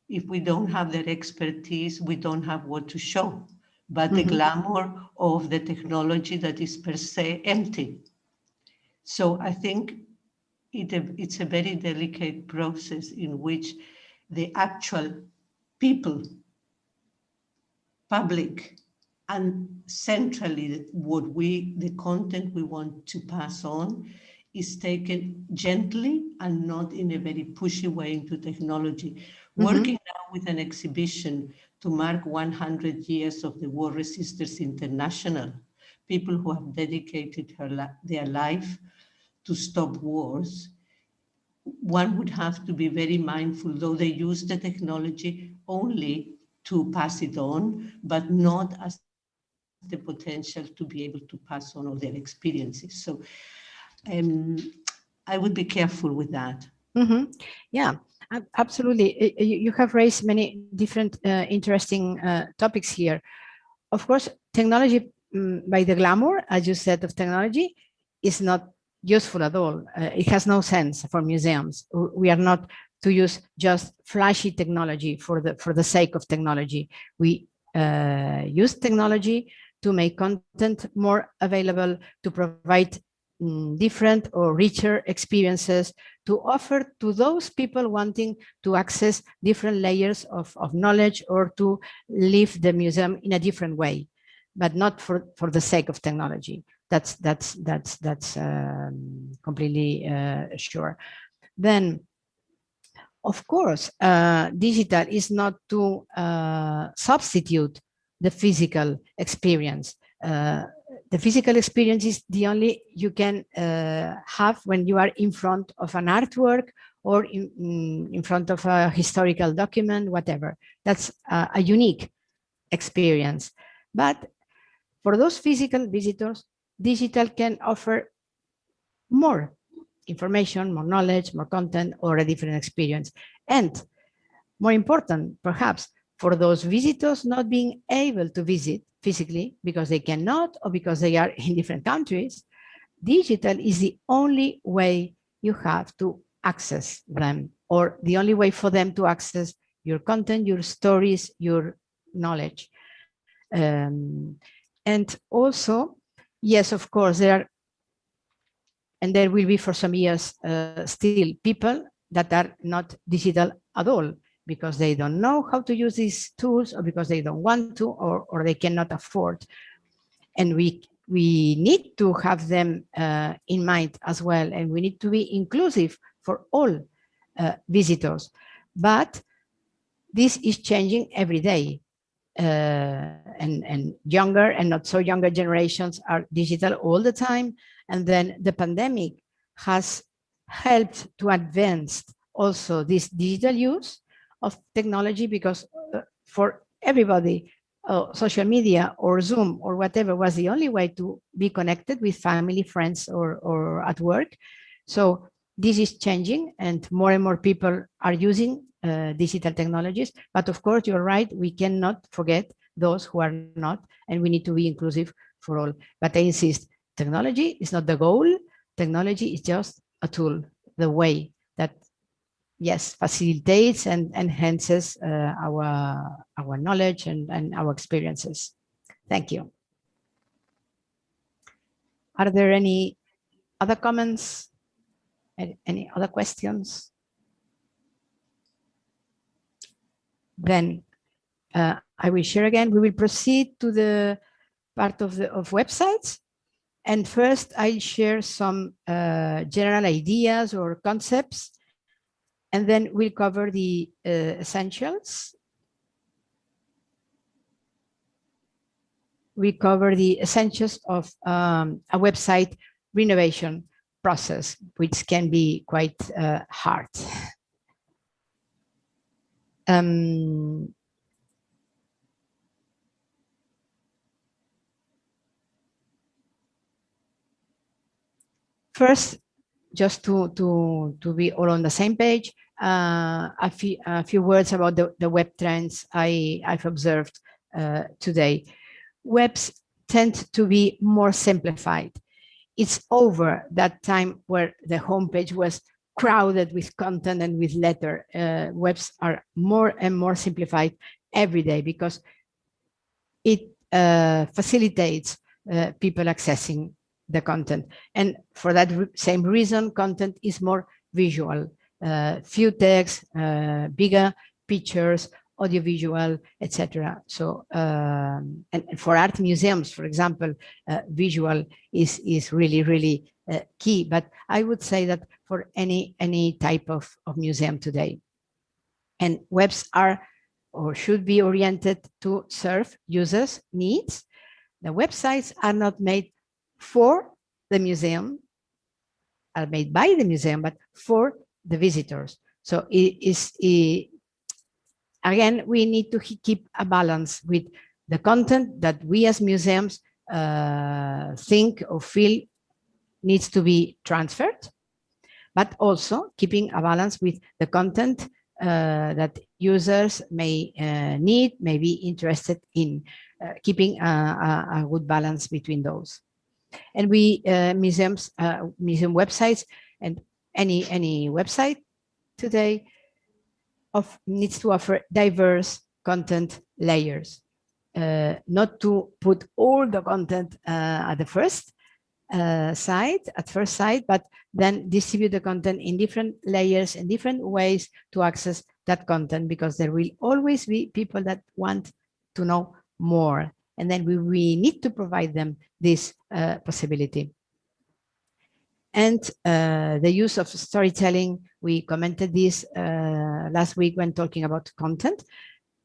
If we don't have their expertise, we don't have what to show, but the glamour of the technology that is per se empty. So I think it's a very delicate process in which the actual people, public, and centrally the content we want to pass on is taken gently and not in a very pushy way into technology. Working now with an exhibition to mark 100 years of the War Resisters International, people who have dedicated their life to stop wars, one would have to be very mindful, though they use the technology only to pass it on, but not as the potential to be able to pass on all their experiences. So I would be careful with that. Yeah, absolutely. You have raised many different interesting topics here. Of course, technology, by the glamour, as you said, of technology, is not useful at all. It has no sense for museums. We are not to use just flashy technology for the sake of technology. We use technology to make content more available, to provide different or richer experiences, to offer to those people wanting to access different layers of knowledge or to leave the museum in a different way, but not for the sake of technology. That's completely sure. Then, of course, digital is not to substitute the physical experience. The physical experience is the only you can have when you are in front of an artwork or in front of a historical document, whatever. That's a unique experience. But for those physical visitors, digital can offer more information, more knowledge, more content, or a different experience. And more important, perhaps, for those visitors not being able to visit physically because they cannot or because they are in different countries, digital is the only way you have to access them, or the only way for them to access your content, your stories, your knowledge. And also, yes, of course, there will be for some years still people that are not digital at all because they don't know how to use these tools or because they don't want to or they cannot afford. And we need to have them in mind as well. And we need to be inclusive for all visitors. But this is changing every day. And younger and not so younger generations are digital all the time. And then the pandemic has helped to advance also this digital use of technology because for everybody, social media or Zoom or whatever was the only way to be connected with family, friends, or at work. So this is changing and more people are using digital technologies. But of course, you're right, we cannot forget those who are not, and we need to be inclusive for all. But I insist, technology is not the goal. Technology is just a tool, the way that, yes, facilitates and enhances our knowledge and our experiences. Thank you. Are there any other comments? Any other questions? Then I will share again. We will proceed to the part of websites. And first, I'll share some general ideas or concepts. And then we'll cover the essentials. We cover the essentials of a website renovation process, which can be quite hard. First, just to be all on the same page, a few words about the web trends I've observed today. Webs tend to be more simplified. It's over that time where the homepage was crowded with content and with letter. Webs are more and more simplified every day because it facilitates people accessing the content. And for that same reason, content is more visual, few text, bigger pictures, audiovisual, etc. So, and for art museums, for example, visual is really key. But I would say that for any type of museum today, and webs are or should be oriented to serve users' needs. The websites are not made for the museum, are made by the museum, but for the visitors. So again, we need to keep a balance with the content that we as museums think or feel needs to be transferred, but also keeping a balance with the content that users may need, may be interested in, keeping a good balance between those. And we museums, museum websites, and any website today needs to offer diverse content layers, not to put all the content at the first site, but then distribute the content in different layers and different ways to access that content, because there will always be people that want to know more. And then we need to provide them this possibility. And the use of storytelling, we commented this last week when talking about content.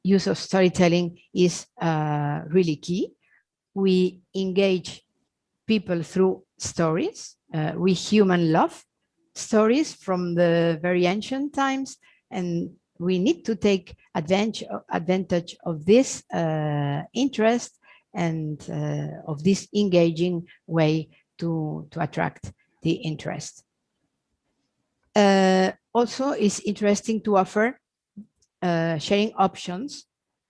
Use of storytelling is really key. We engage people through stories. We human love stories from the very ancient times, and we need to take advantage of this interest and of this engaging way to attract the interest. Also, it's interesting to offer sharing options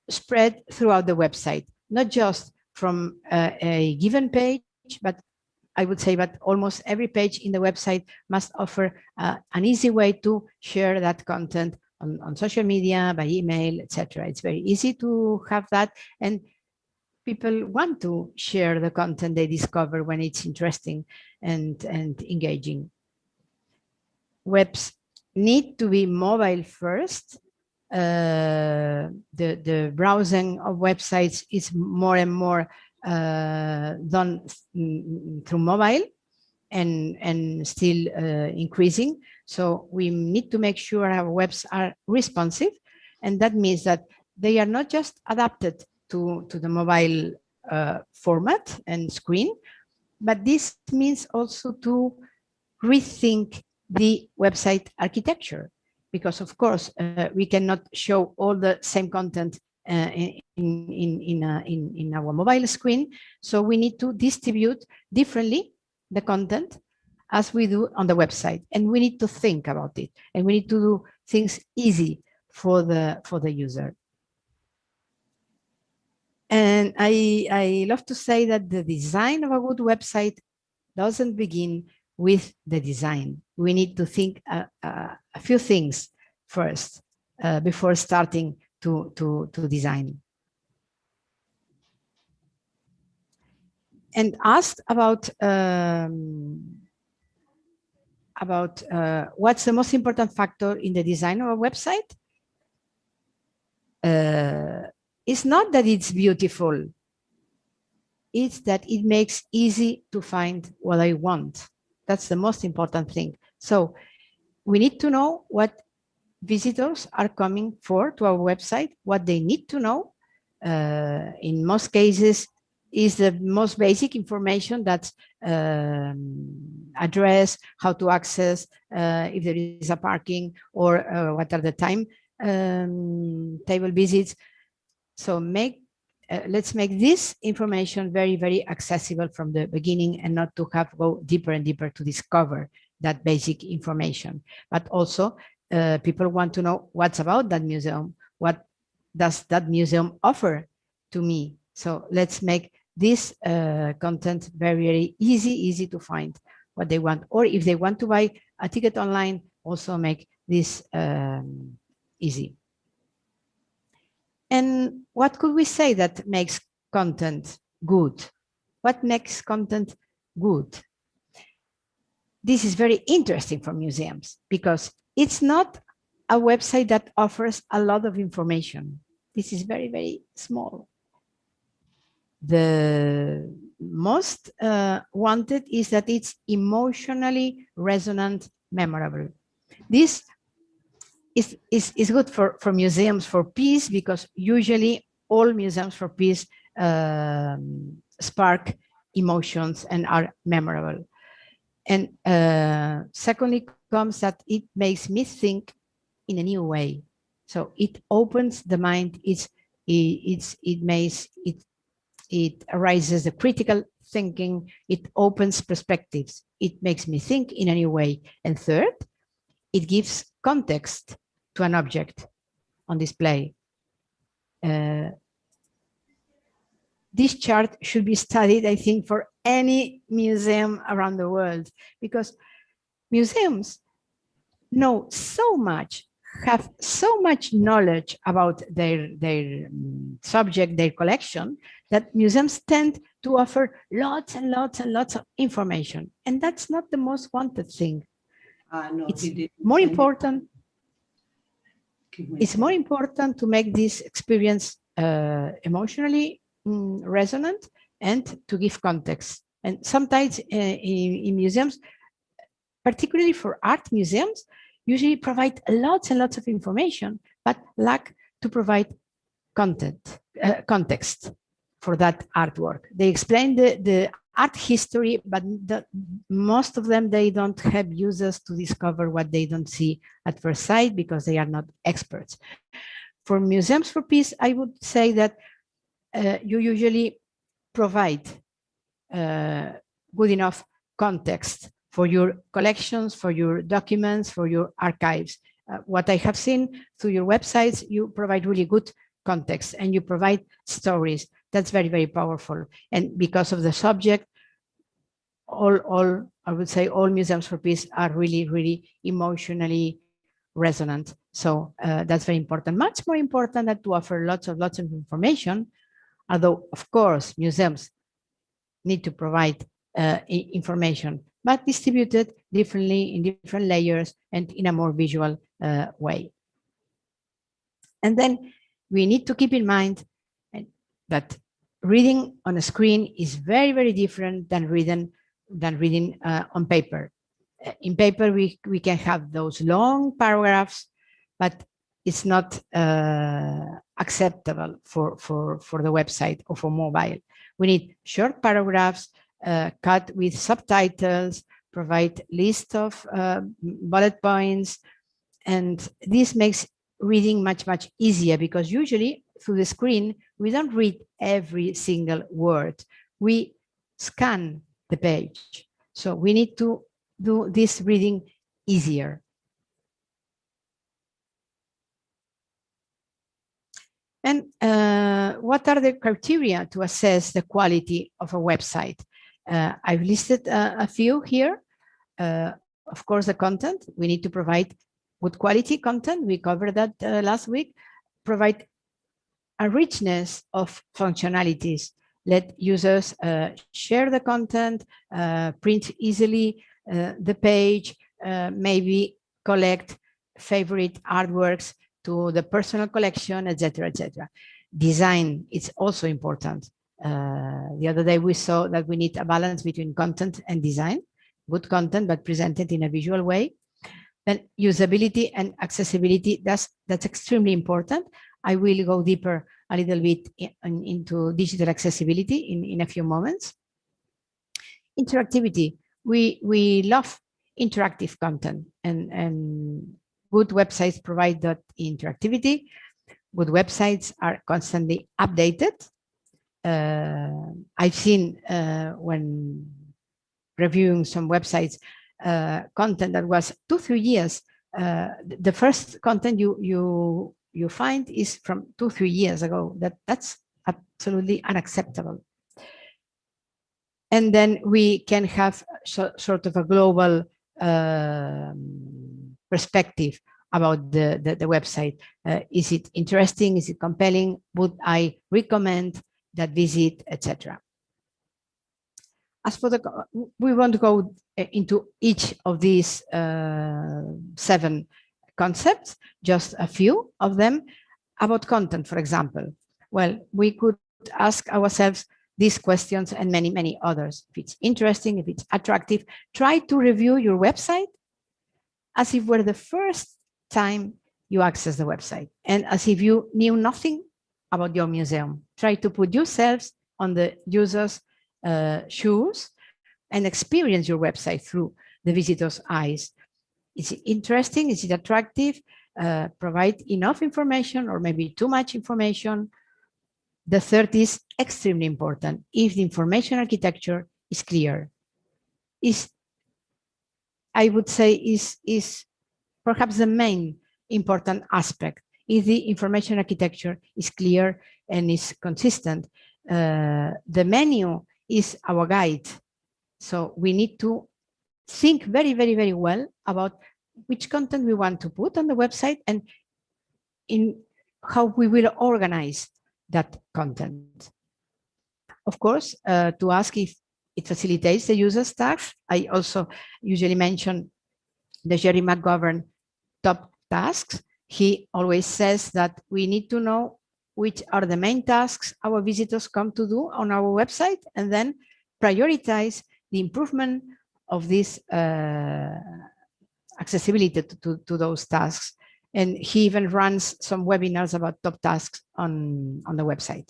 spread throughout the website, not just from a given page, but I would say that almost every page in the website must offer an easy way to share that content on social media, by email, etc. It's very easy to have that, and people want to share the content they discover when it's interesting and engaging. Webs need to be mobile first. The browsing of websites is more and more done through mobile and still increasing. So we need to make sure our webs are responsive, and that means that they are not just adapted to the mobile format and screen, but this means also to rethink the website architecture, because of course we cannot show all the same content in our mobile screen. So we need to distribute differently the content as we do on the website, and we need to think about it, and we need to do things easy for the user. And I love to say that the design of a good website doesn't begin with the design. We need to think a few things first before starting to design. And asked about what's the most important factor in the design of a website. It's not that it's beautiful. It's that it makes easy to find what I want. That's the most important thing. So we need to know what visitors are coming for to our website, what they need to know. In most cases, is the most basic information, that's address, how to access, if there is a parking, or what are the time table visits. So let's make this information very, very accessible from the beginning, and not to have go deeper and deeper to discover that basic information. But also people want to know what's about that museum, what does that museum offer to me. So let's make this content very, very easy to find what they want. Or if they want to buy a ticket online, also make this easy. And what could we say that makes content good? What makes content good? This is very interesting for museums, because it's not a website that offers a lot of information. This is very, very small. The most wanted is that it's emotionally resonant, memorable. This is good for museums for peace, because usually all museums for peace spark emotions and are memorable. And secondly comes that it makes me think in a new way. So it opens the mind. It arises the critical thinking. It opens perspectives. It makes me think in a new way. And third, it gives context to an object on display. This chart should be studied, I think, for any museum around the world, because museums know so much, have so much knowledge about their subject, their collection, that museums tend to offer lots and lots and lots of information. And that's not the most wanted thing. No, it's more important. It's more important to make this experience emotionally resonant and to give context. And sometimes in museums, particularly for art museums, usually provide lots and lots of information, but lack to provide context for that artwork. They explain the art history, but most of them, they don't have users to discover what they don't see at first sight because they are not experts. For Museums for Peace, I would say that you usually provide good enough context for your collections, for your documents, for your archives. What I have seen through your websites, you provide really good context and you provide stories. That's very, very powerful. And because of the subject, I would say all Museums for Peace are really, really emotionally resonant. So that's very important. Much more important than to offer lots of information, although of course museums need to provide information, but distributed differently in different layers and in a more visual way. And then we need to keep in mind that reading on a screen is very, very different than reading on paper. In paper, we can have those long paragraphs, but it's not acceptable for the website or for mobile. We need short paragraphs, cut with subtitles, provide list of bullet points, and this makes reading much, much easier because usually through the screen, we don't read every single word. We scan the page. So we need to do this reading easier. And what are the criteria to assess the quality of a website? I've listed a few here. Of course, the content, we need to provide good quality content. We covered that last week. Provide a richness of functionalities. Let users share the content, print easily the page, maybe collect favorite artworks to the personal collection, etc., etc. Design is also important. The other day we saw that we need a balance between content and design. Good content, but presented in a visual way. Then usability and accessibility, that's extremely important. I will go deeper a little bit into digital accessibility in a few moments. Interactivity, we love interactive content, and good websites provide that interactivity. Good websites are constantly updated. I've seen when reviewing some websites, content that was 2-3 years. The first content you find is from 2-3 years ago. That's absolutely unacceptable. And then we can have sort of a global perspective about the website. Is it interesting? Is it compelling? Would I recommend that visit, etc.? As for we want to go into each of these 7 concepts, just a few of them. About content, for example. Well, we could ask ourselves these questions and many, many others. If it's interesting, if it's attractive, try to review your website as if were the first time you access the website and as if you knew nothing about your museum. Try to put yourselves on the user's shoes and experience your website through the visitor's eyes. Is it interesting? Is it attractive? Provide enough information or maybe too much information. The third is extremely important. If the information architecture is clear, I would say is perhaps the main important aspect is the information architecture is clear and is consistent. The menu is our guide. So we need to think very, very, very well about which content we want to put on the website and in how we will organize that content. Of course, to ask if it facilitates the user's tasks. I also usually mention the Jerry McGovern top tasks. He always says that we need to know which are the main tasks our visitors come to do on our website and then prioritize the improvement of this accessibility to those tasks. And he even runs some webinars about top tasks on the website.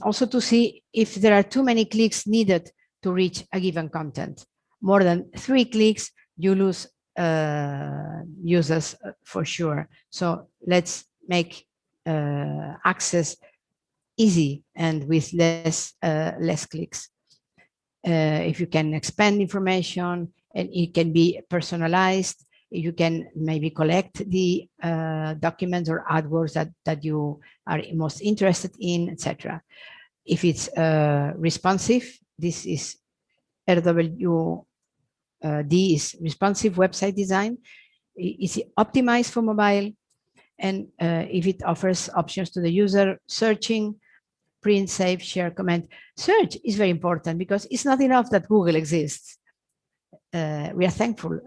Also to see if there are too many clicks needed to reach a given content. More than 3 clicks, you lose users for sure. So let's make access easy and with less clicks. If you can expand information and it can be personalized, you can maybe collect the documents or AdWords that you are most interested in, etc. If it's responsive, this is RWD is responsive website design. Is optimized for mobile, and if it offers options to the user, searching, print, save, share, comment. Search is very important because it's not enough that Google exists. We are thankful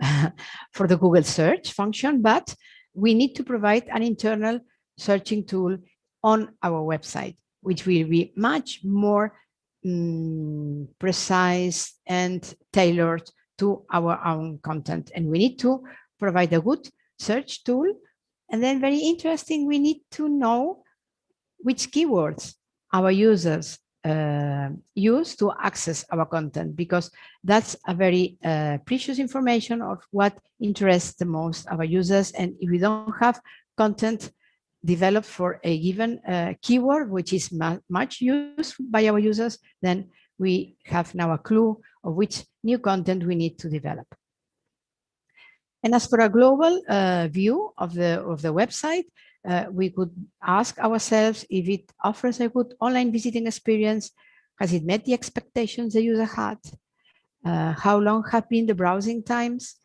for the Google search function, but we need to provide an internal searching tool on our website, which will be much more precise and tailored to our own content. And we need to provide a good search tool. And then very interesting, we need to know which keywords our users use to access our content, because that's a very precious information of what interests the most our users. And if we don't have content developed for a given keyword, which is much used by our users, then we have now a clue of which new content we need to develop. And as for a global view of the website, we could ask ourselves if it offers a good online visiting experience. Has it met the expectations the user had? How long have been the browsing times?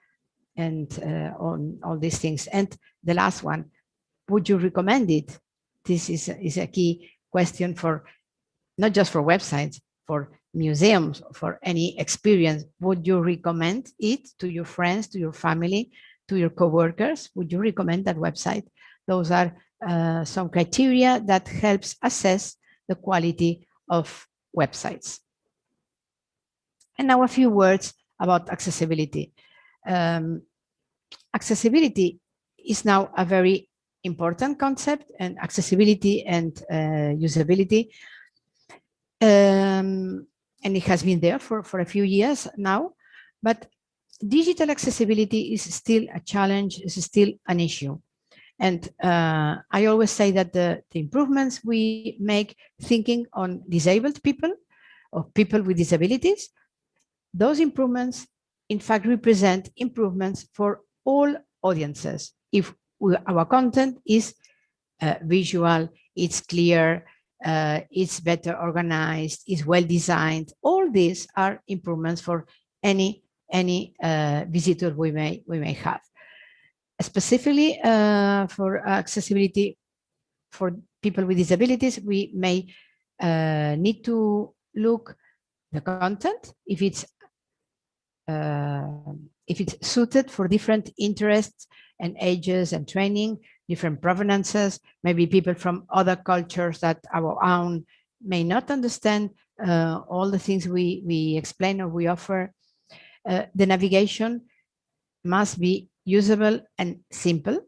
And on all these things. And the last one, would you recommend it? This is a key question for not just for websites, for museums, for any experience. Would you recommend it to your friends, to your family, to your coworkers? Would you recommend that website? Those are some criteria that helps assess the quality of websites. And now a few words about accessibility. Accessibility is now a very important concept, and accessibility and usability. And it has been there for a few years now, but digital accessibility is still a challenge, is still an issue. And I always say that the improvements we make thinking on disabled people or people with disabilities, those improvements in fact represent improvements for all audiences. If our content is visual, it's clear, it's better organized, it's well designed, all these are improvements for any visitor we may have. Specifically for accessibility for people with disabilities, we may need to look the content if it's suited for different interests and ages and training, different provenances, maybe people from other cultures that our own may not understand all the things we explain or we offer. The navigation must be usable and simple,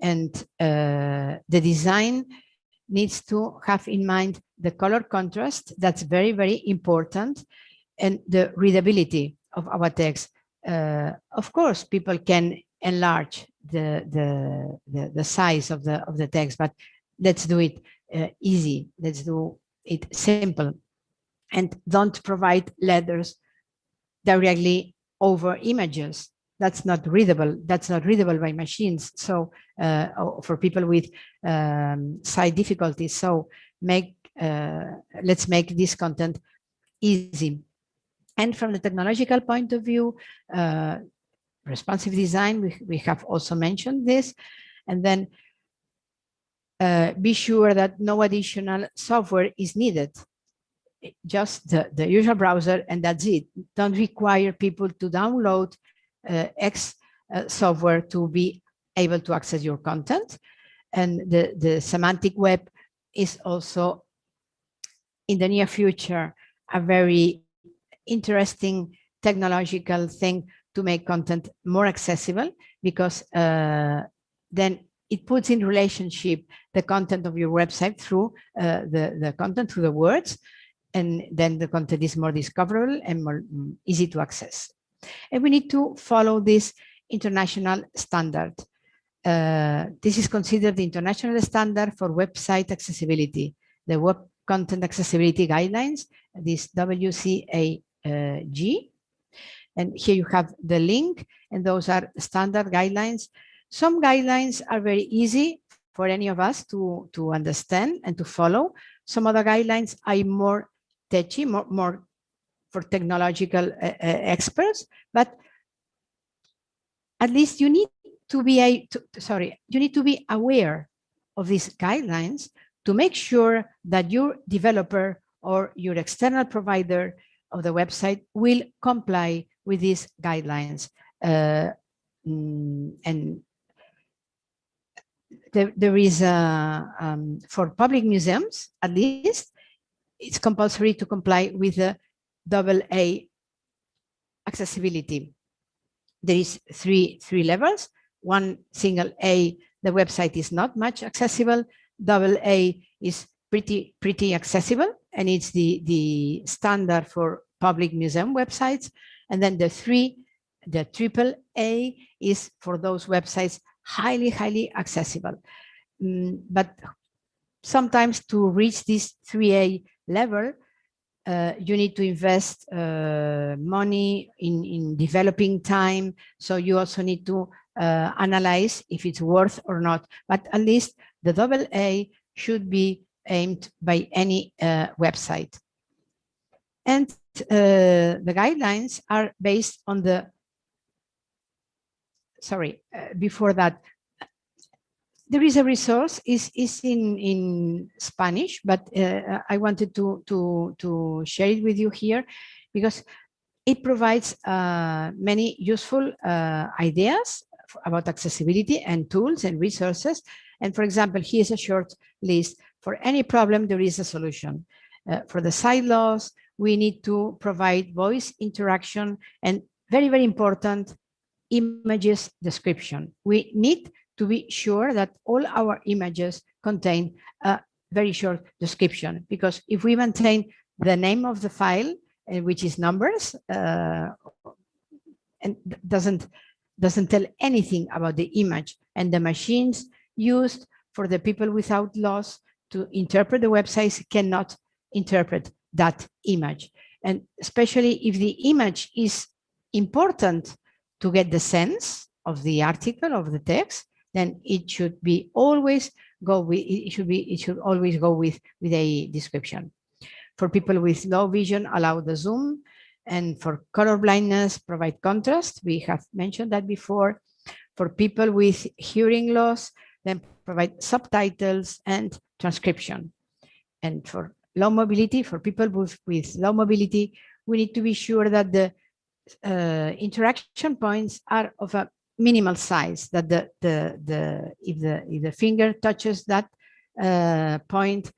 and the design needs to have in mind the color contrast. That's very, very important, and the readability of our text. Of course, people can enlarge the size of the text, but let's do it easy. Let's do it simple, and don't provide letters directly over images. that's not readable. That's not readable by machines. So for people with sight difficulties. So let's make this content easy. And from the technological point of view, responsive design, we have also mentioned this. And then be sure that no additional software is needed. Just the usual browser, and that's it. Don't require people to download X software to be able to access your content. And the semantic web is also, in the near future, a very interesting technological thing to make content more accessible, because then it puts in relationship the content of your website through the content, through the words, and then the content is more discoverable and more easy to access. And we need to follow this international standard. This is considered the international standard for website accessibility, the Web Content Accessibility Guidelines, this WCAG. And here you have the link, and those are standard guidelines. Some guidelines are very easy for any of us to understand and to follow. Some other guidelines are more touchy, more for technological experts, but at least you need to be you need to be aware of these guidelines to make sure that your developer or your external provider of the website will comply with these guidelines. And there is for public museums, at least, it's compulsory to comply with the AA accessibility. There is three levels. One single A, the website is not much accessible. AA is pretty accessible, and it's the standard for public museum websites. And then the AAA is for those websites highly accessible. But sometimes to reach this 3A level, you need to invest money in developing time. So you also need to analyze if it's worth or not. But at least the AA should be aimed by any website. And the guidelines are based on the, before that, there is a resource, is in Spanish, but I wanted to share it with you here because it provides many useful ideas about accessibility and tools and resources. And for example, here's a short list. For any problem, there is a solution. For the site loss, we need to provide voice interaction and very important, images description. We need to be sure that all our images contain a very short description, because if we maintain the name of the file, which is numbers, and doesn't tell anything about the image, and the machines used for the people without loss to interpret the websites cannot interpret that image. And especially if the image is important to get the sense of the article, of the text, then it should be always go with, it should always go with a description. For people with low vision, allow the zoom. And for color blindness, provide contrast. We have mentioned that before. For people with hearing loss, then provide subtitles and transcription. And for low mobility, for people with low mobility, we need to be sure that the interaction points are of a minimal size, that if the finger touches that point,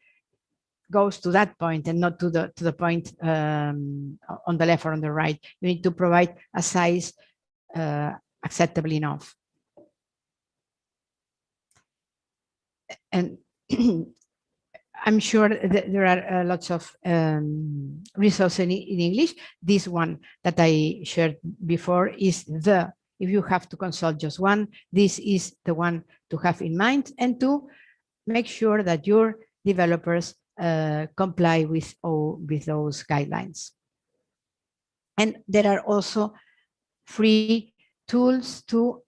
goes to that point and not to the point on the left or on the right. You need to provide a size acceptable enough. And I'm sure that there are lots of resources in English. This one that I shared before is if you have to consult just one, this is the one to have in mind, and to make sure that your developers comply with those guidelines. And there are also free tools to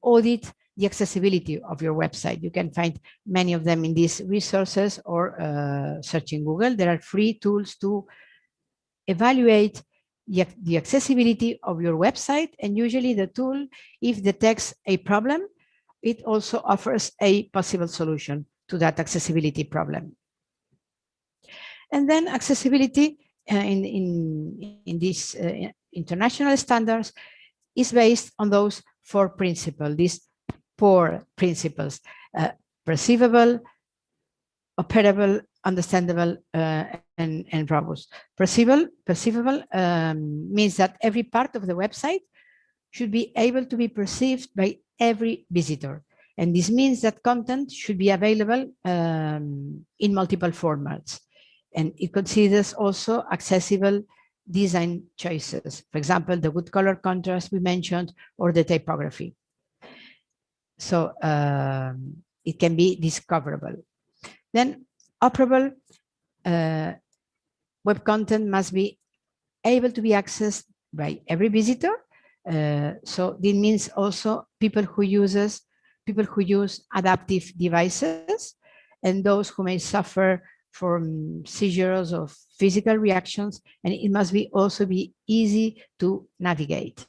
audit the accessibility of your website. You can find many of them in these resources or search in Google. There are free tools to evaluate the accessibility of your website. And usually the tool, if detects a problem, it also offers a possible solution to that accessibility problem. And then accessibility in these international standards is based on those 4 principles, these 4 principles: perceivable, operable, understandable, and robust. Perceivable means that every part of the website should be able to be perceived by every visitor. And this means that content should be available in multiple formats. And it considers also accessible design choices. For example, the good color contrast we mentioned, or the typography. So it can be discoverable. Then operable web content must be able to be accessed by every visitor. So this means also people who use adaptive devices, and those who may suffer from seizures of physical reactions, and it must be also be easy to navigate.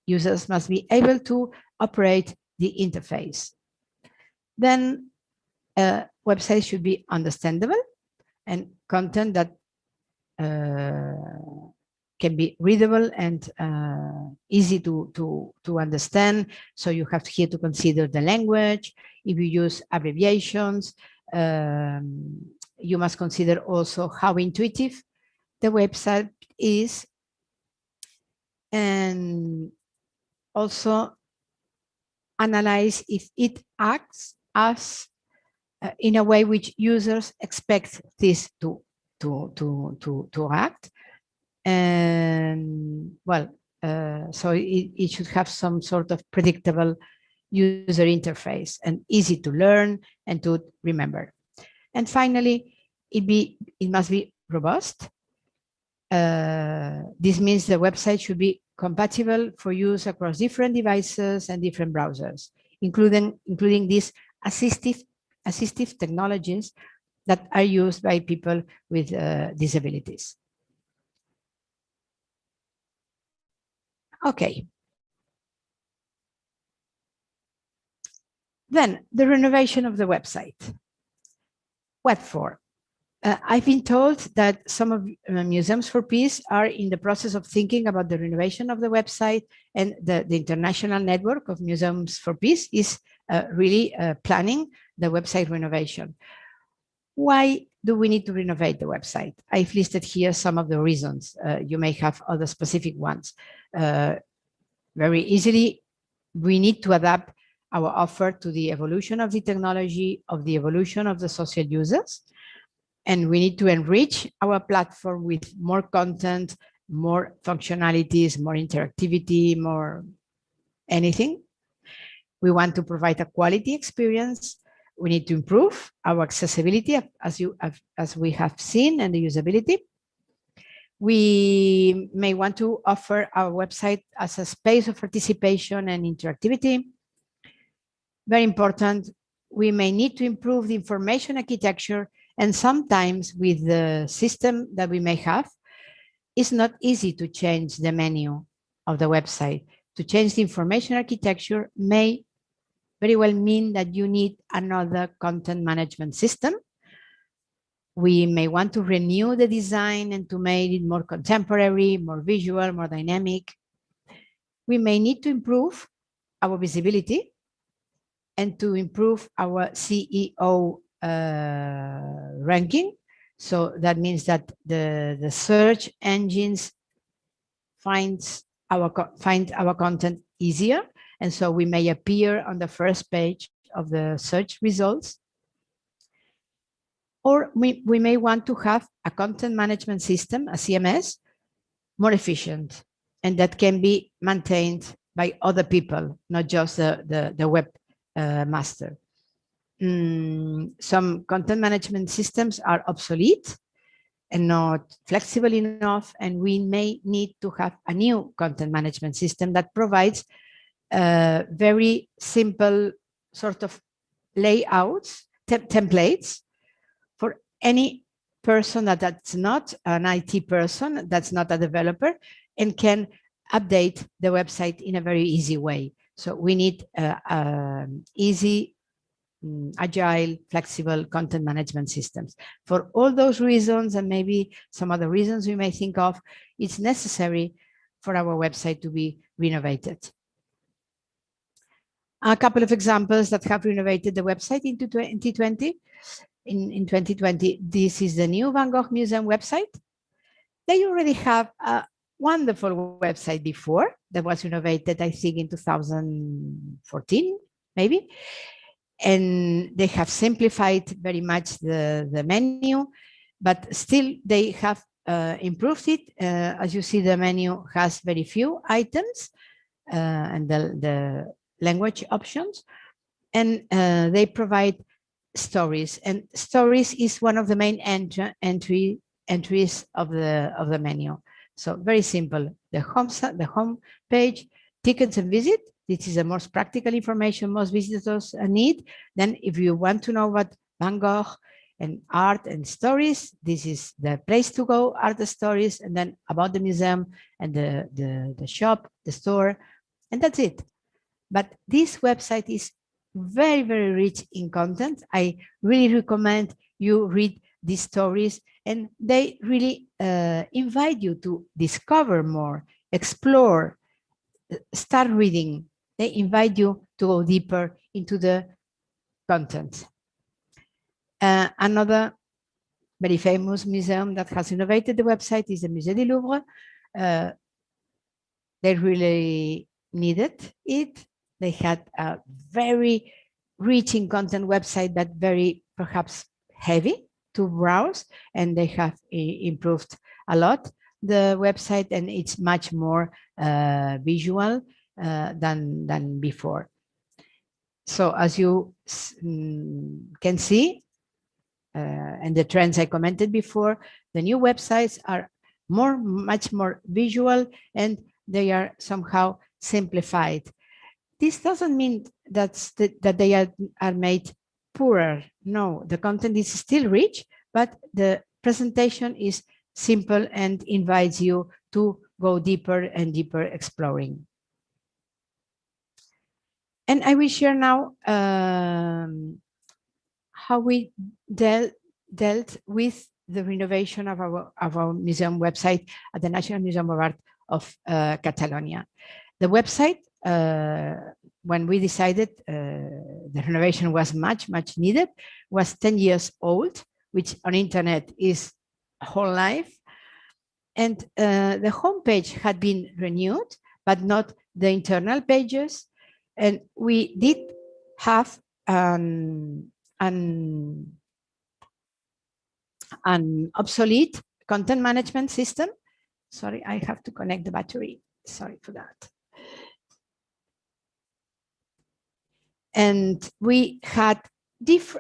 Users must be able to operate the interface. Then websites should be understandable, and content that can be readable and easy to understand. So you have here to consider the language. If you use abbreviations, you must consider also how intuitive the website is, and also analyze if it acts as in a way which users expect this to act. And well, so it should have some sort of predictable user interface and easy to learn and to remember. And finally, it must be robust. This means the website should be compatible for use across different devices and different browsers, including these assistive technologies that are used by people with disabilities. Okay. Then the renovation of the website. What for? I've been told that some of Museums for Peace are in the process of thinking about the renovation of the website, and the international network of Museums for Peace is really planning the website renovation. Why do we need to renovate the website? I've listed here some of the reasons. You may have other specific ones. Very easily, we need to adapt our offer to the evolution of the technology, of the evolution of the social users. And we need to enrich our platform with more content, more functionalities, more interactivity, more anything. We want to provide a quality experience. We need to improve our accessibility, as we have seen, and the usability. We may want to offer our website as a space of participation and interactivity. Very important, we may need to improve the information architecture, and sometimes with the system that we may have, it's not easy to change the menu of the website. To change the information architecture may very well mean that you need another content management system. We may want to renew the design and to make it more contemporary, more visual, more dynamic. We may need to improve our visibility and to improve our SEO ranking. So that means that the search engines find our content easier. And so we may appear on the first page of the search results. Or we may want to have a content management system, a CMS, more efficient, and that can be maintained by other people, not just the web master. Some content management systems are obsolete and not flexible enough, and we may need to have a new content management system that provides very simple sort of layouts, templates for any person that's not an IT person, that's not a developer, and can update the website in a very easy way. So we need easy, agile, flexible content management systems. For all those reasons, and maybe some other reasons we may think of, it's necessary for our website to be renovated. A couple of examples that have renovated the website into 2020. In 2020, this is the new Van Gogh Museum website. They already have a wonderful website before that was renovated, I think, in 2014, maybe. And they have simplified very much the menu, but still they have improved it. As you see, the menu has very few items and the language options, and they provide stories. And stories is one of the main entries of the menu. So very simple. The home page, tickets and visit. This is the most practical information most visitors need. Then if you want to know about Van Gogh and art and stories, this is the place to go, art and stories, and then about the museum and the shop, the store, and that's it. But this website is very, very rich in content. I really recommend you read these stories, and they really invite you to discover more, explore, start reading. They invite you to go deeper into the content. Another very famous museum that has innovated the website is the Musée du Louvre. They really needed it. They had a very rich in content website, but very perhaps heavy to browse, and they have improved a lot the website, and it's much more visual than before. So as you can see, and the trends I commented before, the new websites are much more visual, and they are somehow simplified. This doesn't mean that they are made poorer. No, the content is still rich, but the presentation is simple and invites you to go deeper and deeper exploring. And I will share now how we dealt with the renovation of our museum website at the National Museum of Art of Catalonia. The website, when we decided the renovation was much needed, was 10 years old, which on internet is a whole life. And the homepage had been renewed, but not the internal pages. And we did have an obsolete content management system. Sorry, I have to connect the battery. Sorry for that. And we had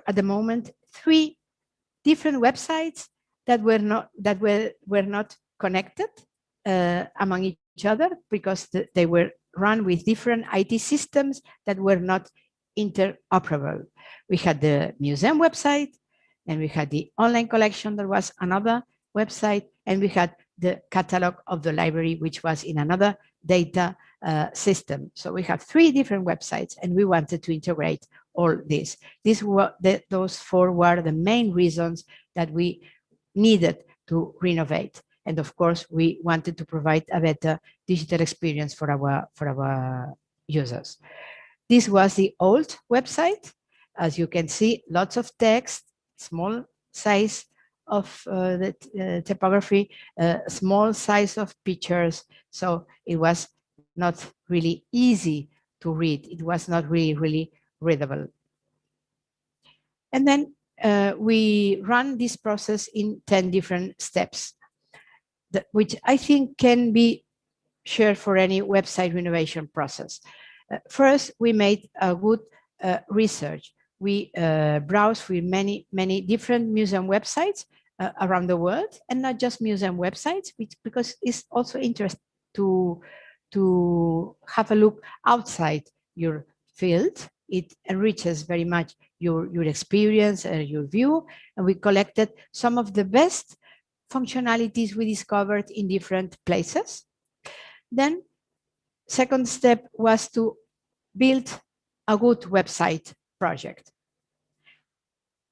at the moment 3 different websites that were not connected among each other, because they were run with different IT systems that were not interoperable. We had the museum website, and we had the online collection, that was another website, and we had the catalog of the library, which was in another data system. So we have 3 different websites, and we wanted to integrate all this. Those 4 were the main reasons that we needed to renovate. And of course, we wanted to provide a better digital experience for our users. This was the old website. As you can see, lots of text, small size of the typography, small size of pictures. So it was not really easy to read. It was not really readable. And then we run this process in 10 different steps, which I think can be shared for any website renovation process. First, we made a good research. We browsed with many different museum websites around the world, and not just museum websites, because it's also interesting to to have a look outside your field. It enriches very much your experience and your view. And we collected some of the best functionalities we discovered in different places. Then second step was to build a good website project.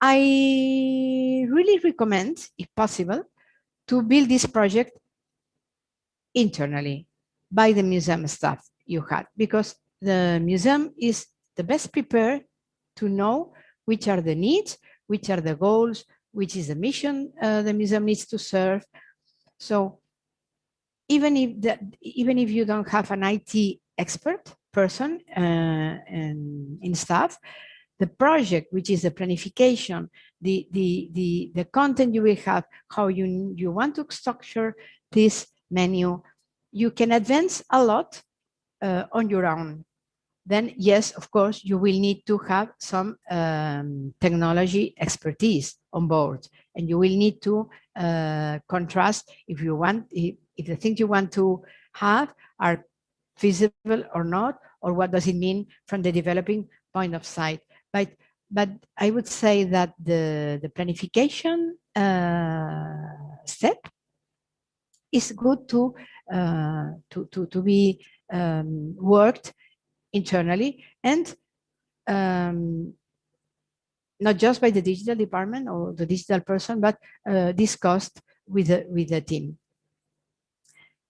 I really recommend, if possible, to build this project internally by the museum staff you had, because the museum is the best prepared to know which are the needs, which are the goals, which is the mission the museum needs to serve. So even if you don't have an IT expert person in staff, the project, which is the planification, the content you will have, how you want to structure this menu, you can advance a lot on your own. Then yes, of course, you will need to have some technology expertise on board, and you will need to contrast if you want, if the things you want to have are feasible or not, or what does it mean from the developing point of sight. But I would say that the planification step is good to be worked internally, and not just by the digital department or the digital person, but discussed with the team.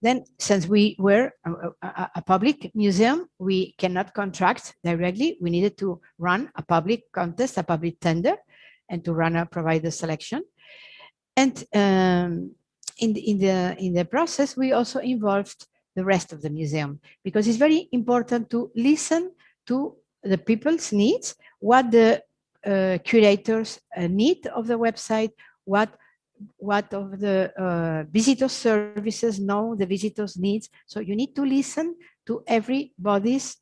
Then, since we were a public museum, we cannot contract directly. We needed to run a public contest, a public tender, and to run a provider selection. And in the process, we also involved the rest of the museum, because it's very important to listen to the people's needs, what the curators need of the website, what of the visitor services know the visitors' needs. So you need to listen to everybody's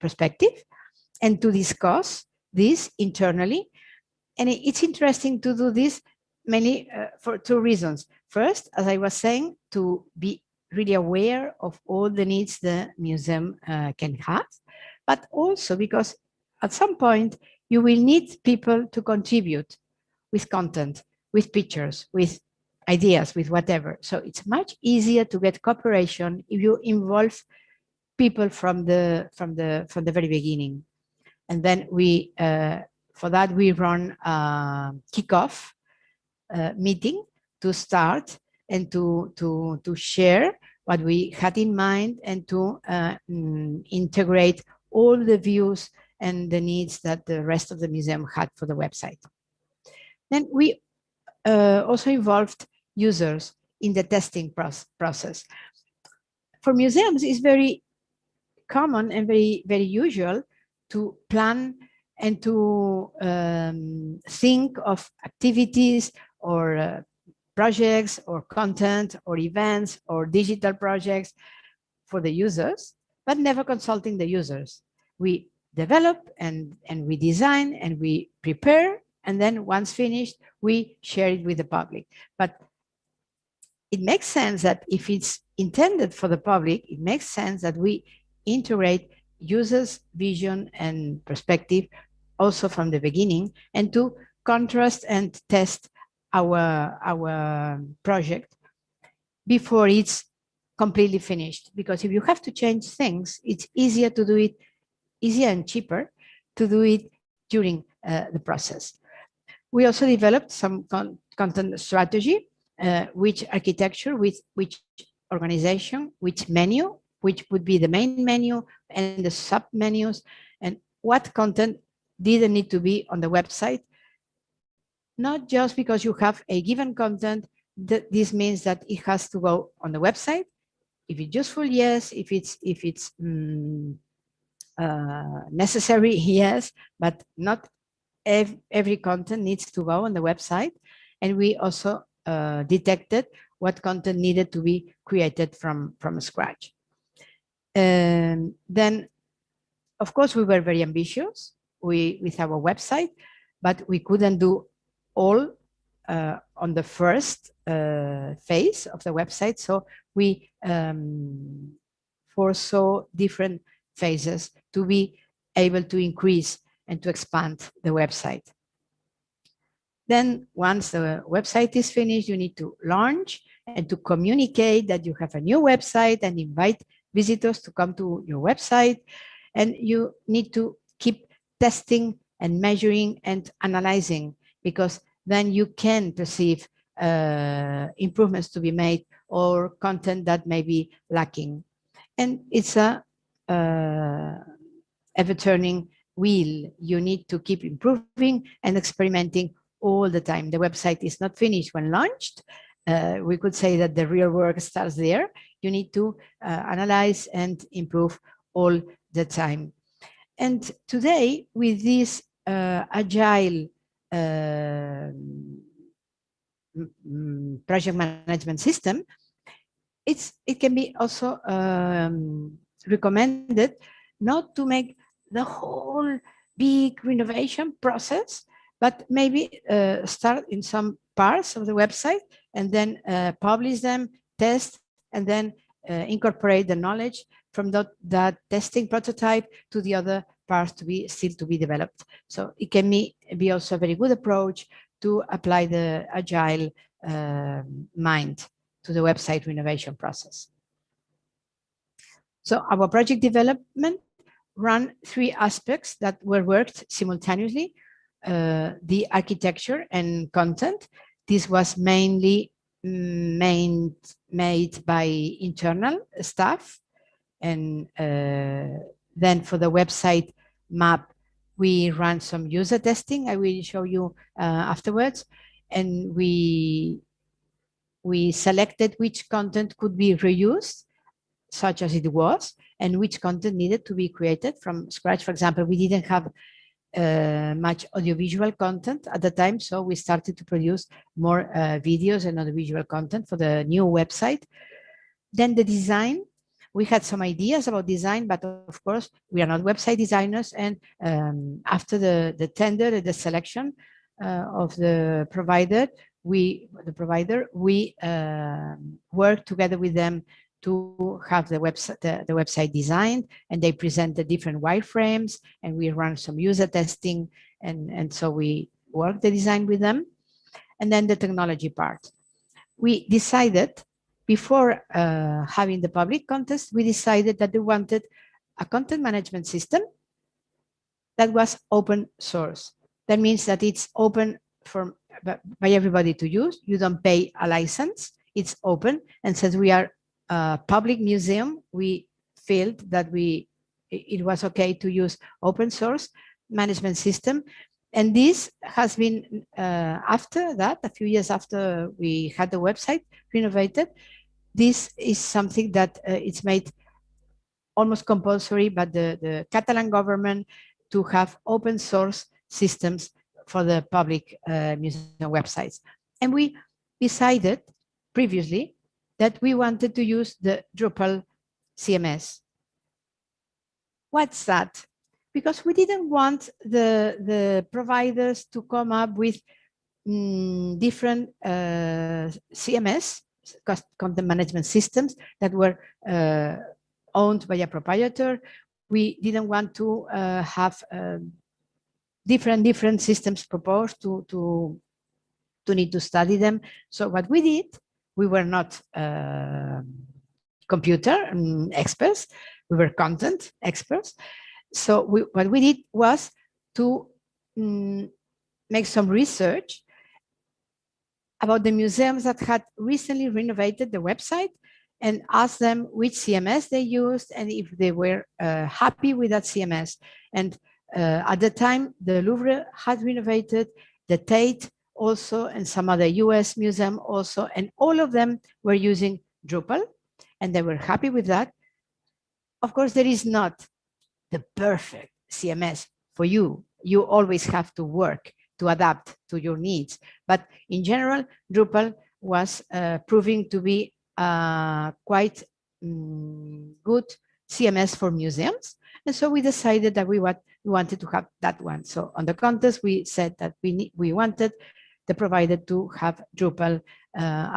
perspective, and to discuss this internally. And it's interesting to do this mainly for two reasons. First, as I was saying, to be really aware of all the needs the museum can have, but also because at some point you will need people to contribute with content, with pictures, with ideas, with whatever. So it's much easier to get cooperation if you involve people from the very beginning. And then we for that we run a kickoff meeting to start and to share what we had in mind, and to integrate all the views and the needs that the rest of the museum had for the website. Then we also involved users in the testing process. For museums, it's very common and very usual to plan and to think of activities or projects or content or events or digital projects for the users, but never consulting the users. We develop and we design and we prepare, and then once finished, we share it with the public. But it makes sense that if it's intended for the public, it makes sense that we integrate users' vision and perspective also from the beginning, and to contrast and test our project before it's completely finished. Because if you have to change things, it's easier to do it, easier and cheaper to do it during the process. We also developed some content strategy, which architecture, with which organization, which menu, which would be the main menu and the sub menus, and what content didn't need to be on the website. Not just because you have a given content, that this means that it has to go on the website. If it's useful, yes. If it's necessary, yes, but not every content needs to go on the website. And we also detected what content needed to be created from scratch. And then, of course, we were very ambitious with our website, but we couldn't do all on the first phase of the website. So we foresaw different phases to be able to increase and to expand the website. Then once the website is finished, you need to launch and to communicate that you have a new website and invite visitors to come to your website. And you need to keep testing and measuring and analyzing, because then you can perceive improvements to be made or content that may be lacking. And it's a ever turning wheel. You need to keep improving and experimenting all the time. The website is not finished when launched. We could say that the real work starts there. You need to analyze and improve all the time. And today, with this agile project management system, it can be also recommended not to make the whole big renovation process, but maybe start in some parts of the website and then publish them, test, and then incorporate the knowledge from that testing prototype to the other parts to be still to be developed. So it can be also a very good approach to apply the agile mind to the website renovation process. So our project development ran three aspects that were worked simultaneously. The architecture and content. This was mainly made by internal staff. And then for the website map, we ran some user testing. I will show you afterwards. And we selected which content could be reused, such as it was, and which content needed to be created from scratch. For example, we didn't have much audiovisual content at the time, so we started to produce more videos and audiovisual content for the new website. Then the design. We had some ideas about design, but of course, we are not website designers. And after the tender, the selection of the provider, we worked together with them to have the website designed, and they present the different wireframes, and we run some user testing, and so we worked the design with them. And then the technology part. We decided, before having the public contest, we decided that we wanted a content management system that was open source. That means that it's open by everybody to use. You don't pay a license. It's open. And since we are a public museum, we felt that it was okay to use open source management system. And this has been, after that, a few years after we had the website renovated, this is something that it's made almost compulsory by the Catalan government to have open source systems for the public museum websites. And we decided previously that we wanted to use the Drupal CMS. What's that? Because we didn't want the providers to come up with different CMS, content management systems, that were owned by a proprietor. We didn't want to have different systems proposed to need to study them. So what we did, we were not computer experts, we were content experts. So what we did was to make some research about the museums that had recently renovated the website and ask them which CMS they used and if they were happy with that CMS. And at the time, the Louvre had renovated, the Tate also, and some other US museum also, and all of them were using Drupal, and they were happy with that. Of course, there is not the perfect CMS for you. You always have to work to adapt to your needs. But in general, Drupal was proving to be quite good CMS for museums. And so we decided that we wanted to have that one. So on the contest, we said that we wanted the provider to have Drupal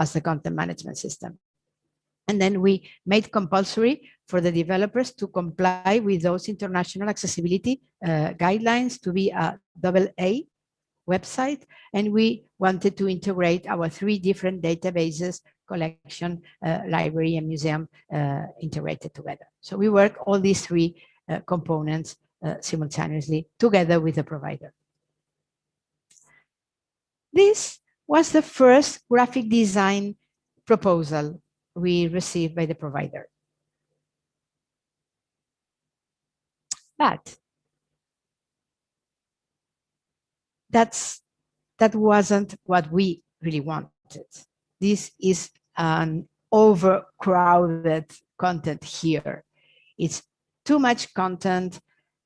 as the content management system. And then we made compulsory for the developers to comply with those international accessibility guidelines to be a AA website. And we wanted to integrate our 3 different databases, collection, library, and museum integrated together. So we work all these 3 components simultaneously together with the provider. This was the first graphic design proposal we received by the provider. But that wasn't what we really wanted. This is an overcrowded content here. It's too much content,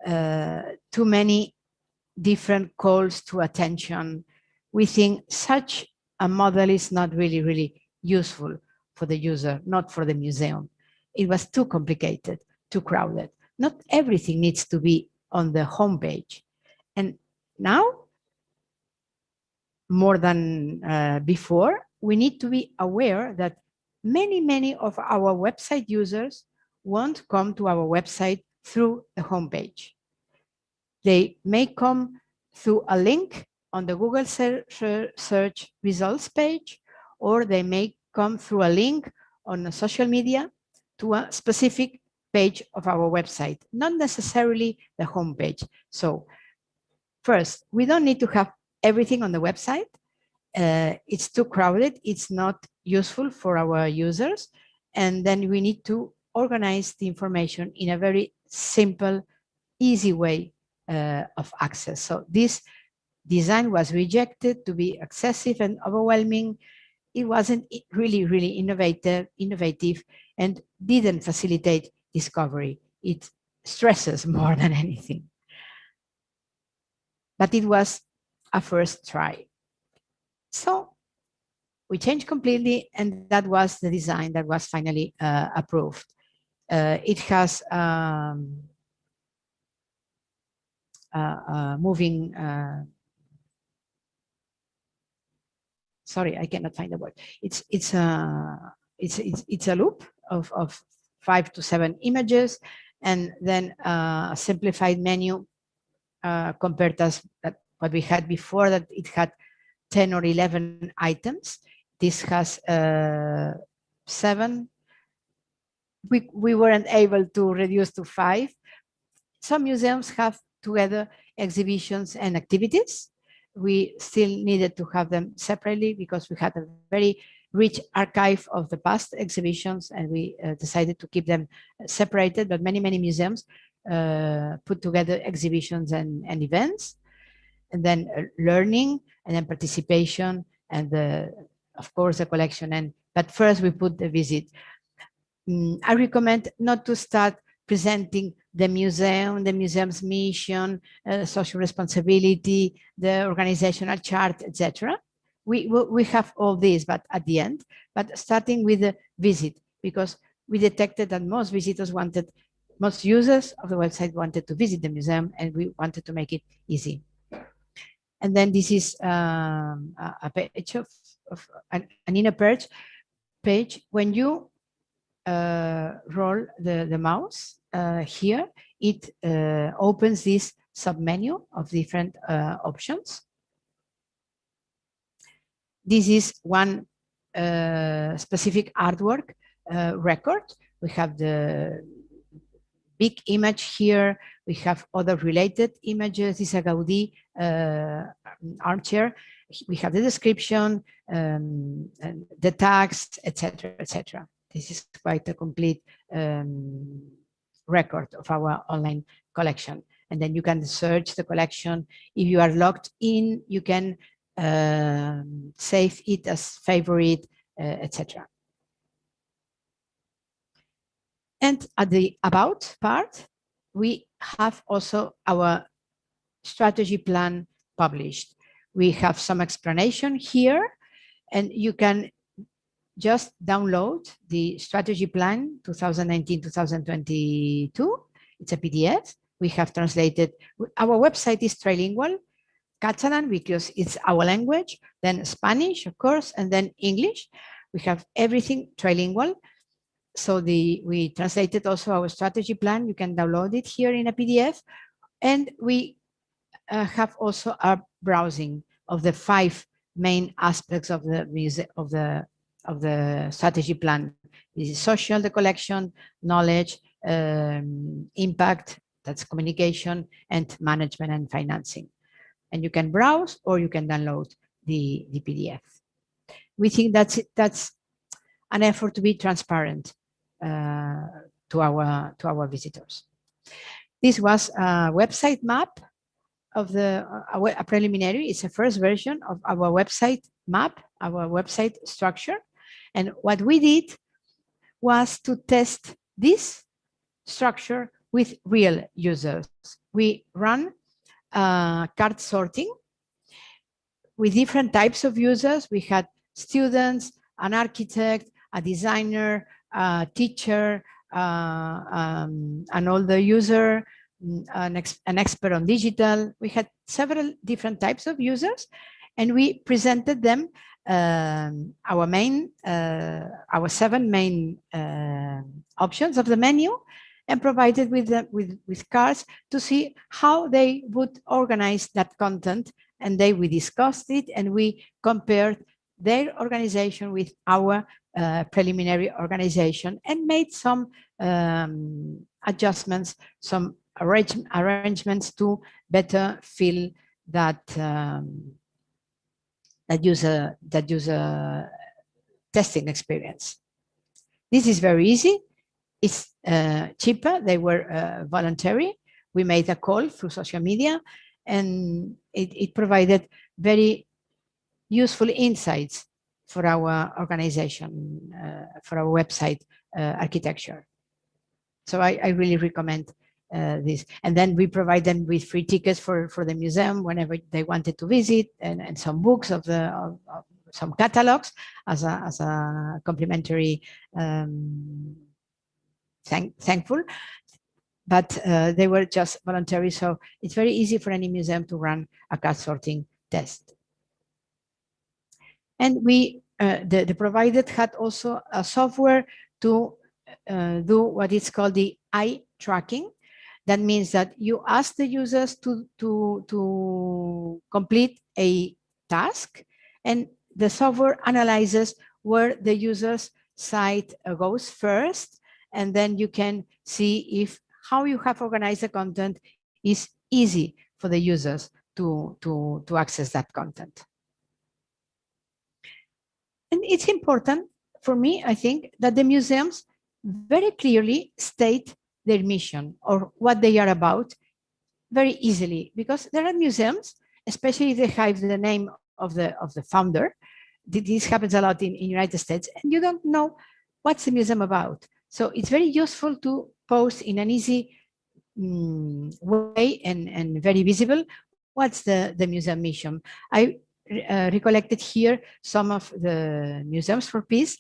too many different calls to attention. We think such a model is not really useful for the user, not for the museum. It was too complicated, too crowded. Not everything needs to be on the homepage. And now, more than before, we need to be aware that many of our website users won't come to our website through the homepage. They may come through a link on the Google search results page, or they may come through a link on a social media to a specific page of our website, not necessarily the homepage. So first, we don't need to have everything on the website. It's too crowded. It's not useful for our users. And then we need to organize the information in a very simple, easy way of access. So this design was rejected to be excessive and overwhelming. It wasn't really innovative and didn't facilitate discovery. It stresses more than anything. But it was a first try. So we changed completely, and that was the design that was finally approved. It has moving, sorry, I cannot find the word. It's a loop of 5 to 7 images, and then a simplified menu compared to what we had before, that it had 10 or 11 items. This has 7. We weren't able to reduce to 5. Some museums have together exhibitions and activities. We still needed to have them separately because we had a very rich archive of the past exhibitions, and we decided to keep them separated. But many museums put together exhibitions and events, and then learning, and then participation, and of course the collection. But first we put the visit. I recommend not to start presenting the museum, the museum's mission, social responsibility, the organizational chart, etc. We have all these, but at the end, but starting with the visit, because we detected that most users of the website wanted to visit the museum, and we wanted to make it easy. And then this is a page of an inner page. When you roll the mouse here, it opens this submenu of different options. This is one specific artwork record. We have the big image here. We have other related images. This is a Gaudí armchair. We have the description, and the tags, etc., etc. This is quite a complete record of our online collection. And then you can search the collection. If you are logged in, you can save it as favorite, etc. And at the about part, we have also our strategy plan published. We have some explanation here, and you can just download the strategy plan 2019-2022. It's a PDF. We have translated. Our website is trilingual. Catalan because it's our language, then Spanish, of course, and then English. We have everything trilingual. So we translated also our strategy plan. You can download it here in a PDF. And we have also a browsing of the 5 main aspects of the strategy plan. This is social, the collection, knowledge, impact, that's communication, and management and financing. And you can browse or you can download the PDF. We think that's an effort to be transparent to our visitors. This was a website map of a preliminary. It's a first version of our website map, our website structure. And what we did was to test this structure with real users. We run card sorting with different types of users. We had students, an architect, a designer, a teacher, an older user, an expert on digital. We had several different types of users, and we presented them our 7 main options of the menu, and provided with cards to see how they would organize that content. And we discussed it, and we compared their organization with our preliminary organization, and made some adjustments, some arrangements to better fill that user testing experience. This is very easy. It's cheaper. They were voluntary. We made a call through social media, and it provided very useful insights for our organization, for our website architecture. So I really recommend this. And then we provide them with free tickets for the museum whenever they wanted to visit, and some books of some catalogs as a complimentary thankful. But they were just voluntary, so it's very easy for any museum to run a card sorting test. And the provider had also a software to do what is called the eye tracking. That means that you ask the users to complete a task, and the software analyzes where the user's sight goes first, and then you can see if how you have organized the content is easy for the users to access that content. And it's important for me, I think, that the museums very clearly state their mission or what they are about very easily, because there are museums, especially if they have the name of the founder. This happens a lot in United States, and you don't know what's the museum about. So it's very useful to post in an easy way and very visible what's the museum mission. I recollected here some of the Museums for Peace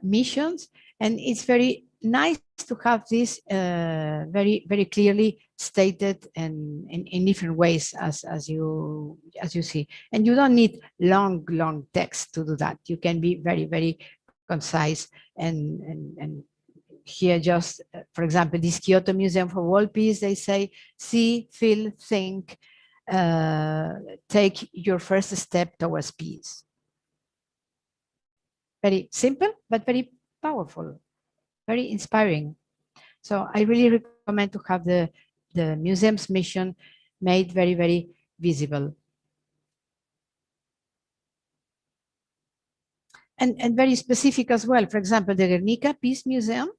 missions, and it's very nice to have this very, very clearly stated and in different ways as you see. And you don't need long text to do that. You can be very, very concise and here just, for example, this Kyoto Museum for World Peace, they say, see, feel, think, take your first step towards peace. Very simple, but very powerful, very inspiring. So I really recommend to have the museum's mission made very, very visible. And very specific as well. For example, the Guernica Peace Museum,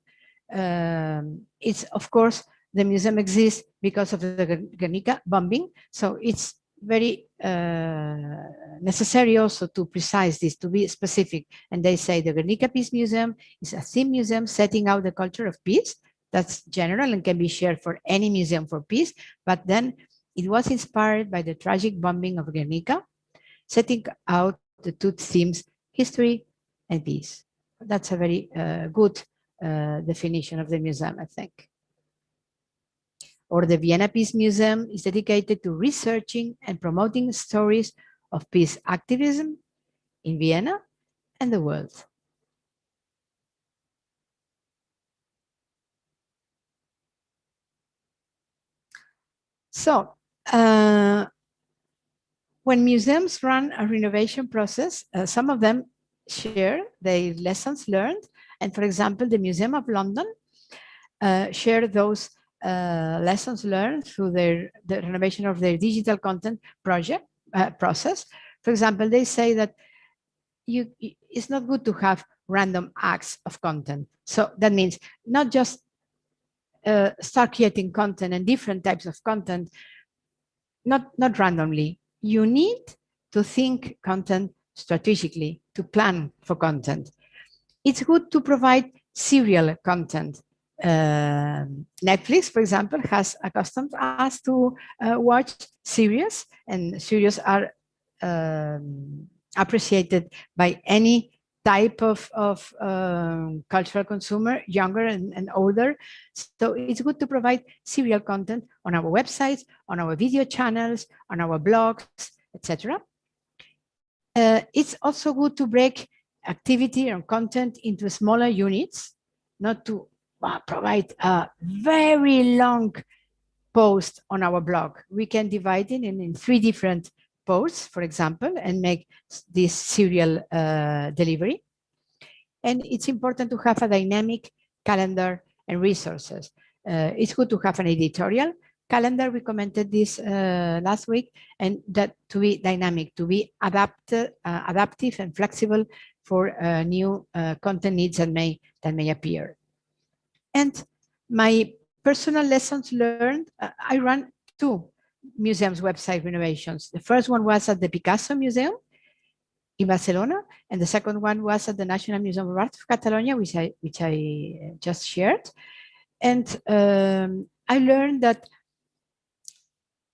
it's, of course, the museum exists because of the Guernica bombing. So it's very necessary also to precise this, to be specific. And they say the Guernica Peace Museum is a theme museum setting out the culture of peace. That's general and can be shared for any museum for peace. But then it was inspired by the tragic bombing of Guernica, setting out the two themes, history and peace. That's a very good definition of the museum, I think. or the Vienna Peace Museum is dedicated to researching and promoting stories of peace activism in Vienna and the world. So, when museums run a renovation process, some of them share their lessons learned. And for example, the Museum of London share those lessons learned through the renovation of their digital content project process. For example, they say that it's not good to have random acts of content. So that means not just start creating content and different types of content, not randomly. You need to think content strategically, to plan for content. It's good to provide serial content. Netflix, for example, has accustomed us to watch series, and series are appreciated by any type of cultural consumer, younger and older. So it's good to provide serial content on our websites, on our video channels, on our blogs, etc. It's also good to break activity or content into smaller units, not to provide a very long post on our blog. We can divide it in 3 different posts, for example, and make this serial delivery. And it's important to have a dynamic calendar and resources. It's good to have an editorial calendar. We commented this last week, and that to be dynamic, to be adaptive and flexible for new content needs that may appear. And my personal lessons learned, I ran 2 museums website renovations. The first one was at the Picasso Museum in Barcelona, and the second one was at the National Museum of Art of Catalonia, which I just shared. And I learned that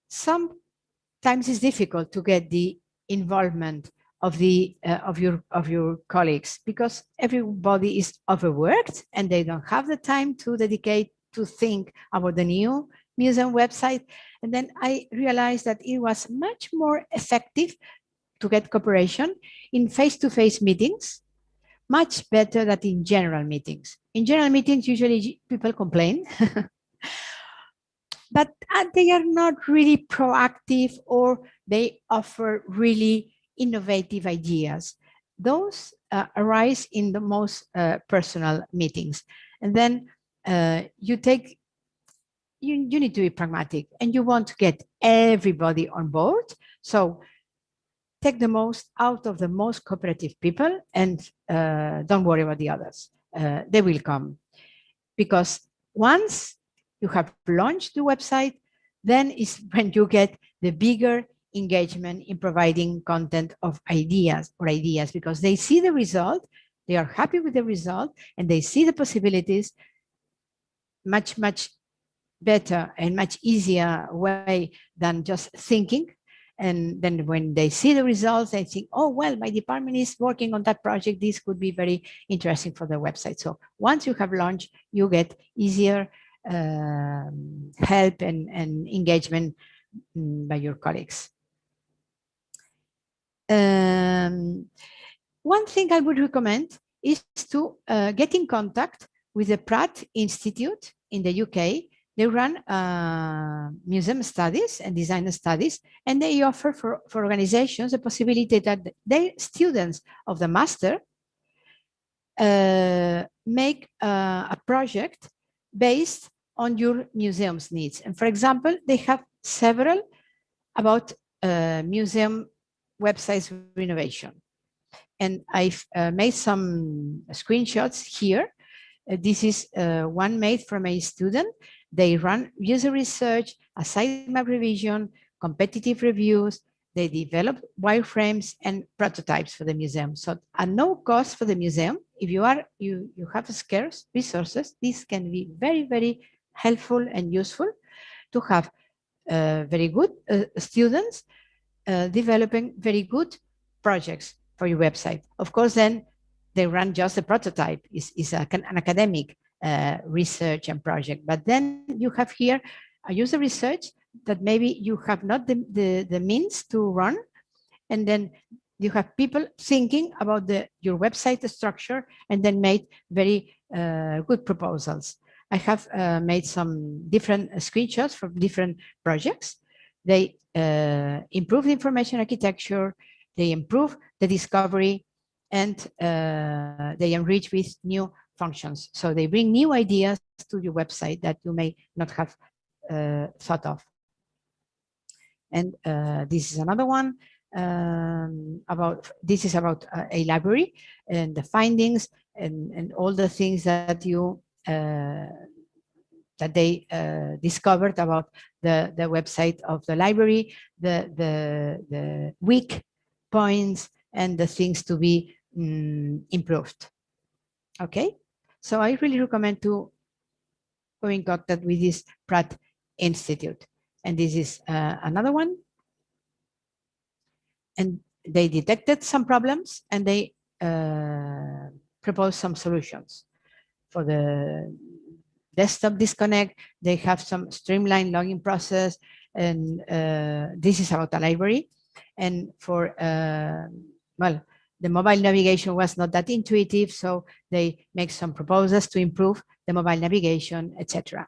sometimes it's difficult to get the involvement of your colleagues, because everybody is overworked and they don't have the time to dedicate to think about the new museum website. And then I realized that it was much more effective to get cooperation in face-to-face meetings, much better than in general meetings. In general meetings, usually people complain, but they are not really proactive, or they offer really innovative ideas. Those arise in the most personal meetings. And then you need to be pragmatic, and you want to get everybody on board. So take the most out of the most cooperative people, and don't worry about the others. They will come. Because once you have launched the website, then is when you get the bigger engagement in providing content of ideas, because they see the result, they are happy with the result, and they see the possibilities much better and much easier way than just thinking. And then when they see the results, they think, oh, well, my department is working on that project. This could be very interesting for the website. So once you have launched, you get easier help and engagement by your colleagues. One thing I would recommend is to get in contact with the Pratt Institute in the UK. They run museum studies and design studies, and they offer for organizations the possibility that their students of the master make a project based on your museum's needs. And for example, they have several about museum websites renovation. And I've made some screenshots here. This is one made from a student. They run user research, a sitemap revision, competitive reviews. They develop wireframes and prototypes for the museum. So at no cost for the museum, if you have scarce resources, this can be very helpful and useful to have very good students developing very good projects for your website. Of course, then they run just a prototype. It's an academic research and project. But then you have here a user research that maybe you have not the means to run, and then you have people thinking about your website structure and then made very good proposals. I have made some different screenshots from different projects. They improve the information architecture, they improve the discovery, and they enrich with new functions. So they bring new ideas to your website that you may not have thought of. And this is another one. This is about a library and the findings and all the things that you that they discovered about the website of the library, the weak points and the things to be improved. Okay, so I really recommend to go in contact with this Pratt Institute. And this is another one. And they detected some problems and they proposed some solutions. For the desktop disconnect, they have some streamlined login process, and this is about a library. And for, well, the mobile navigation was not that intuitive, so they make some proposals to improve the mobile navigation, etc.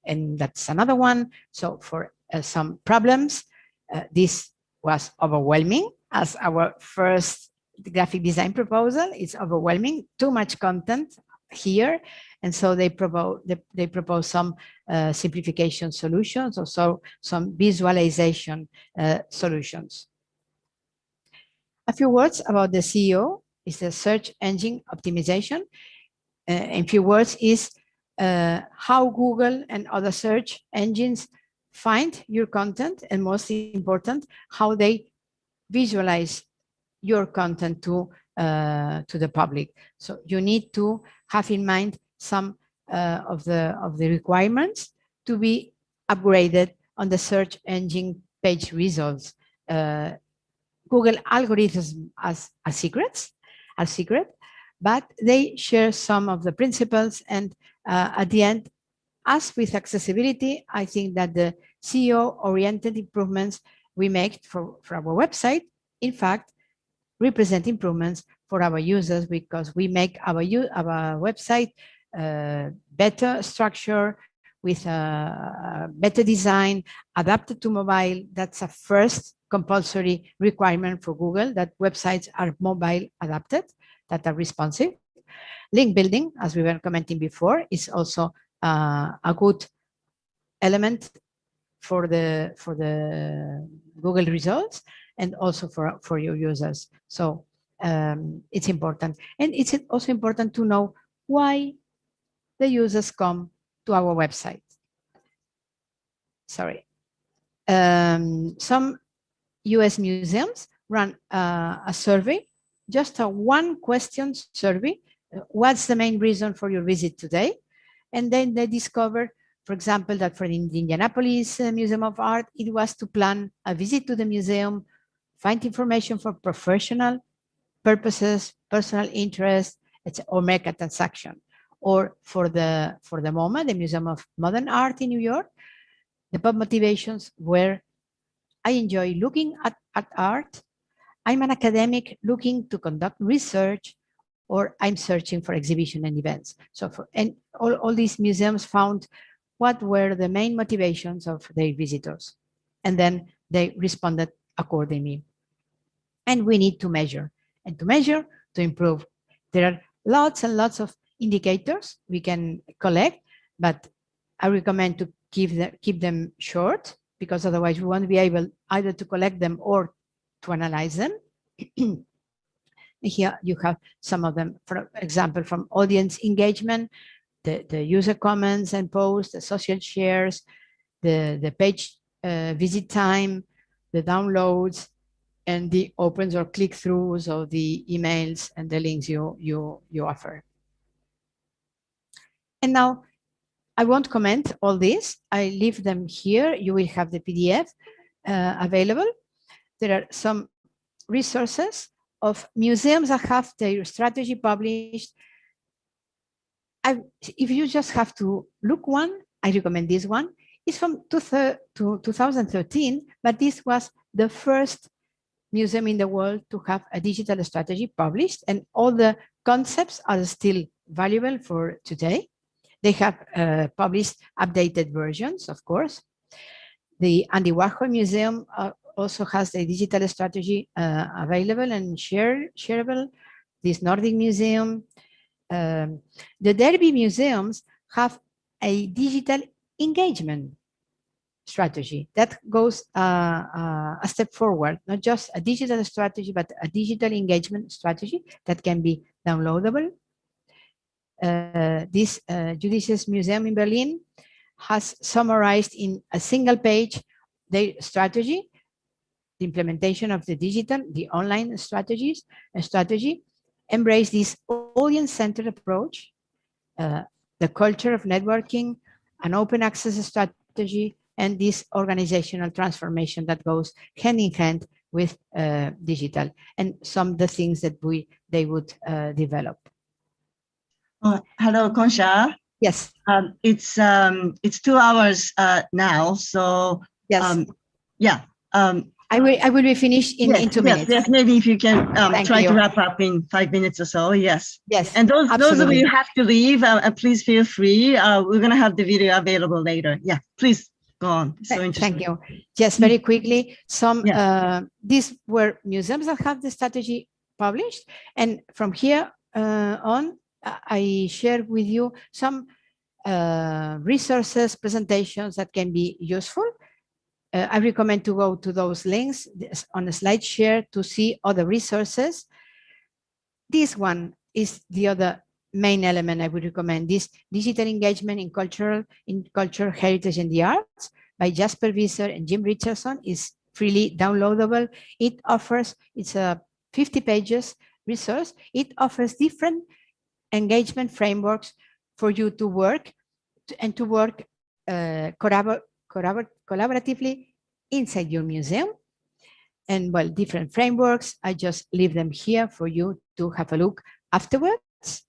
And that's another one. So for some problems, this was overwhelming as our first graphic design proposal. It's overwhelming, too much content here. And so they propose some simplification solutions, also some visualization solutions. A few words about the CEO is the search engine optimization. In few words is how Google and other search engines find your content, and most important, how they visualize your content to the public. So you need to have in mind some of the requirements to be upgraded on the search engine page results. Google algorithms are secret, but they share some of the principles. And at the end, as with accessibility, I think that the CEO-oriented improvements we make for our website, in fact, represent improvements for our users, because we make our website better structure with a better design, adapted to mobile. That's a first compulsory requirement for Google, that websites are mobile adapted, that are responsive. Link building, as we were commenting before, is also a good element for the Google results and also for your users. So it's important. And it's also important to know why the users come to our website. Sorry. Some US museums run a survey, just a one question survey. What's the main reason for your visit today? And then they discover, for example, that for the Indianapolis Museum of Art, it was to plan a visit to the museum, find information for professional purposes, personal interest, or make a transaction. Or for the MoMA, the Museum of Modern Art in New York, the pop motivations were, I enjoy looking at art, I'm an academic looking to conduct research, or I'm searching for exhibition and events. So and all these museums found what were the main motivations of their visitors. And then they responded accordingly. And we need to measure, and to measure, to improve. There are lots and lots of indicators we can collect, but I recommend to keep them short, because otherwise we won't be able either to collect them or to analyze them. Here you have some of them, for example, from audience engagement, the user comments and posts, the social shares, the page visit time, the downloads, and the opens or click-throughs of the emails and the links you offer. And now I won't comment all this. I leave them here. You will have the PDF available. There are some resources of museums that have their strategy published. If you just have to look one, I recommend this one. It's from 2013, but this was the first museum in the world to have a digital strategy published, and all the concepts are still valuable for today. They have published updated versions, of course. The Andy Warhol Museum also has a digital strategy available and shareable. This Nordic Museum. The Derby museums have a digital engagement strategy that goes a step forward, not just a digital strategy, but a digital engagement strategy that can be downloadable. This Judicious Museum in Berlin has summarized in a single page their strategy, the implementation of the digital, the online strategy, embrace this audience-centered approach, the culture of networking, an open access strategy, and this organizational transformation that goes hand in hand with digital, and some of the things that they would develop. Hello, Concha. Yes. It's 2 hours now, so yes. Yeah. I will be finished in 2 minutes. Yes, maybe if you can try to you. wrap up in 5 minutes or so. Yes. Yes. And those of you who have to leave, please feel free. We're gonna have the video available later. Yeah, please go on. So interesting. Thank you. Just very quickly, these were museums that have the strategy published, and from here on, I share with you some resources, presentations that can be useful. I recommend to go to those links on the slide share to see other resources. This one is the other main element I would recommend. This digital engagement in culture, heritage, and the arts by Jasper Visser and Jim Richardson is freely downloadable. It's a 50 pages resource. It offers different engagement frameworks for you to work collaboratively inside your museum. And well, different frameworks, I just leave them here for you to have a look afterwards.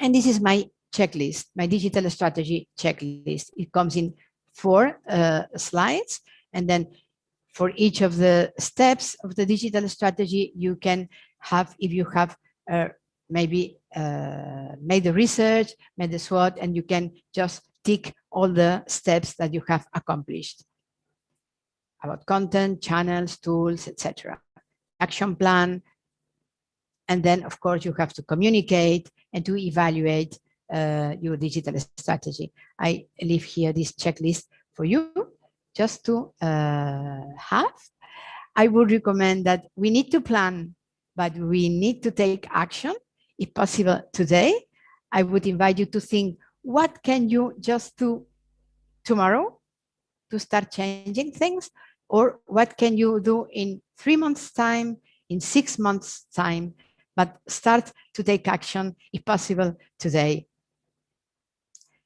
And this is my checklist, my digital strategy checklist. It comes in 4 slides, and then for each of the steps of the digital strategy, you can have, if you have maybe made the research, made the SWOT, and you can just tick all the steps that you have accomplished about content, channels, tools, etc. Action plan. And then, of course, you have to communicate and to evaluate your digital strategy. I leave here this checklist for you just to have. I would recommend that we need to plan, but we need to take action, if possible, today. I would invite you to think, what can you just do tomorrow to start changing things? Or what can you do in 3 months' time, in 6 months' time, but start to take action, if possible, today.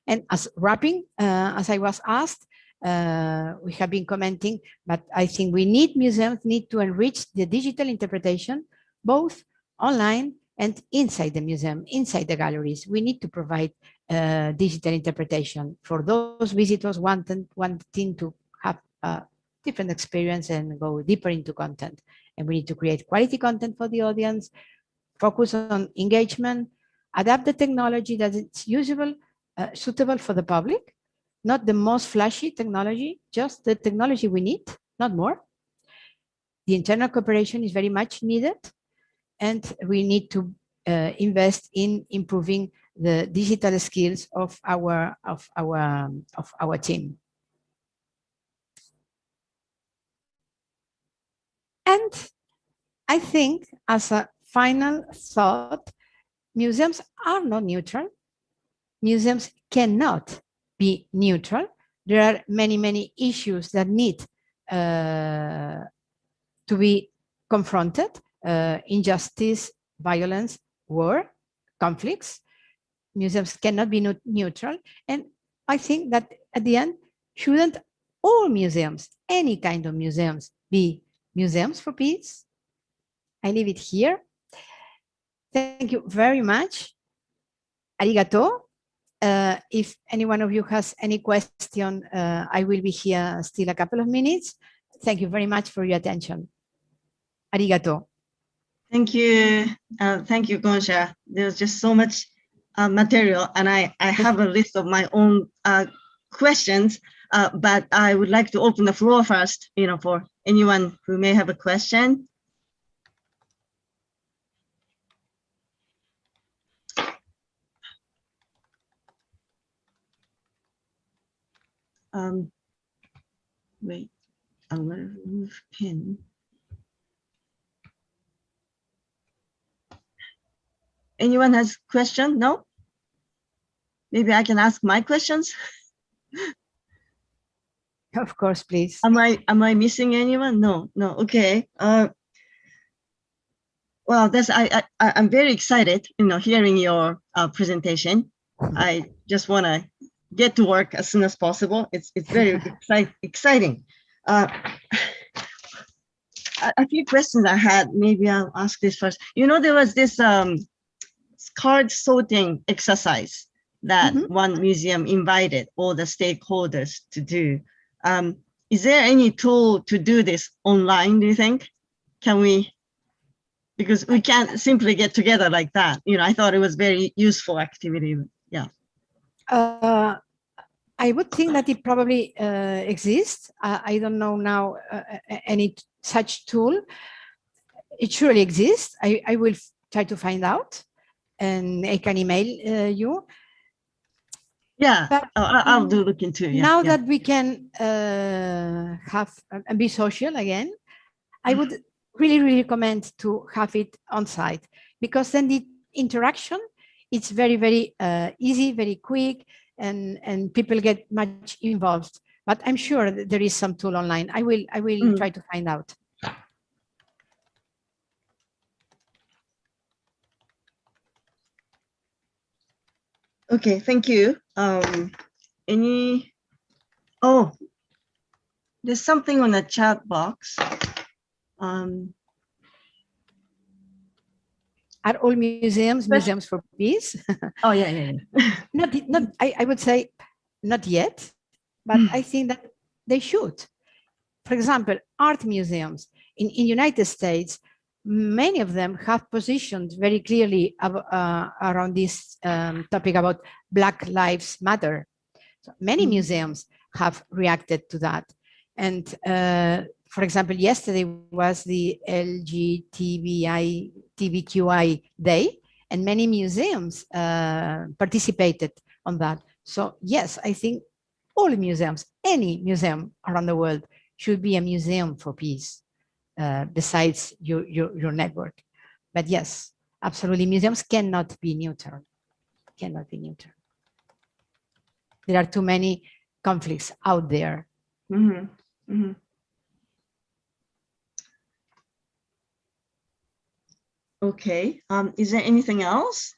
And as wrapping, as I was asked, we have been commenting, but I think museums need to enrich the digital interpretation, both online and inside the museum, inside the galleries. We need to provide digital interpretation for those visitors wanting to have a different experience and go deeper into content. And we need to create quality content for the audience, focus on engagement, adapt the technology that it's usable, suitable for the public, not the most flashy technology, just the technology we need, not more. The internal cooperation is very much needed, and we need to invest in improving the digital skills of our team. And I think, as a final thought, museums are not neutral. Museums cannot be neutral. There are many, many issues that need to be confronted. Injustice, violence, war, conflicts. Museums cannot be neutral. And I think that at the end, shouldn't all museums, any kind of museums, be museums for peace? I leave it here. Thank you very much. Arigato. If any one of you has any question, I will be here still a couple of minutes. Thank you very much for your attention. Arigato. Thank you. Thank you, Gonsha. There's just so much material, and I have a list of my own questions, but I would like to open the floor first, for anyone who may have a question. Wait, I'm going to remove pin. Anyone has question? No? Maybe I can ask my questions. Of course, please. Am I missing anyone? No. Okay. Well, I'm very excited, hearing your presentation. I just want to get to work as soon as possible. It's very exciting. A few questions I had. Maybe I'll ask this first. There was this card sorting exercise that one museum invited all the stakeholders to do. Is there any tool to do this online, do you think? Can we? Because we can't simply get together like that. I thought it was very useful activity. Yeah. I would think that it probably exists. I don't know now any such tool. It surely exists. I will try to find out, and I can email you. Yeah, but, I'll do look into it. Now that we can have and be social again, I would really recommend to have it on site, because then the interaction, it's very easy, very quick, and people get much involved. But I'm sure that there is some tool online. I will try to find out. Okay, thank you. There's something on the chat box. Are all museums for peace? Oh yeah. Not. I would say not yet, but I think that they should. For example, art museums in United States, many of them have positioned very clearly around this topic about Black Lives Matter. So many museums have reacted to that. And for example, yesterday was the LGBTQI Day, and many museums participated on that. So yes, I think all museums, any museum around the world, should be a museum for peace, besides your network. But yes, absolutely, museums cannot be neutral. Cannot be neutral. There are too many conflicts out there. Okay. Is there anything else?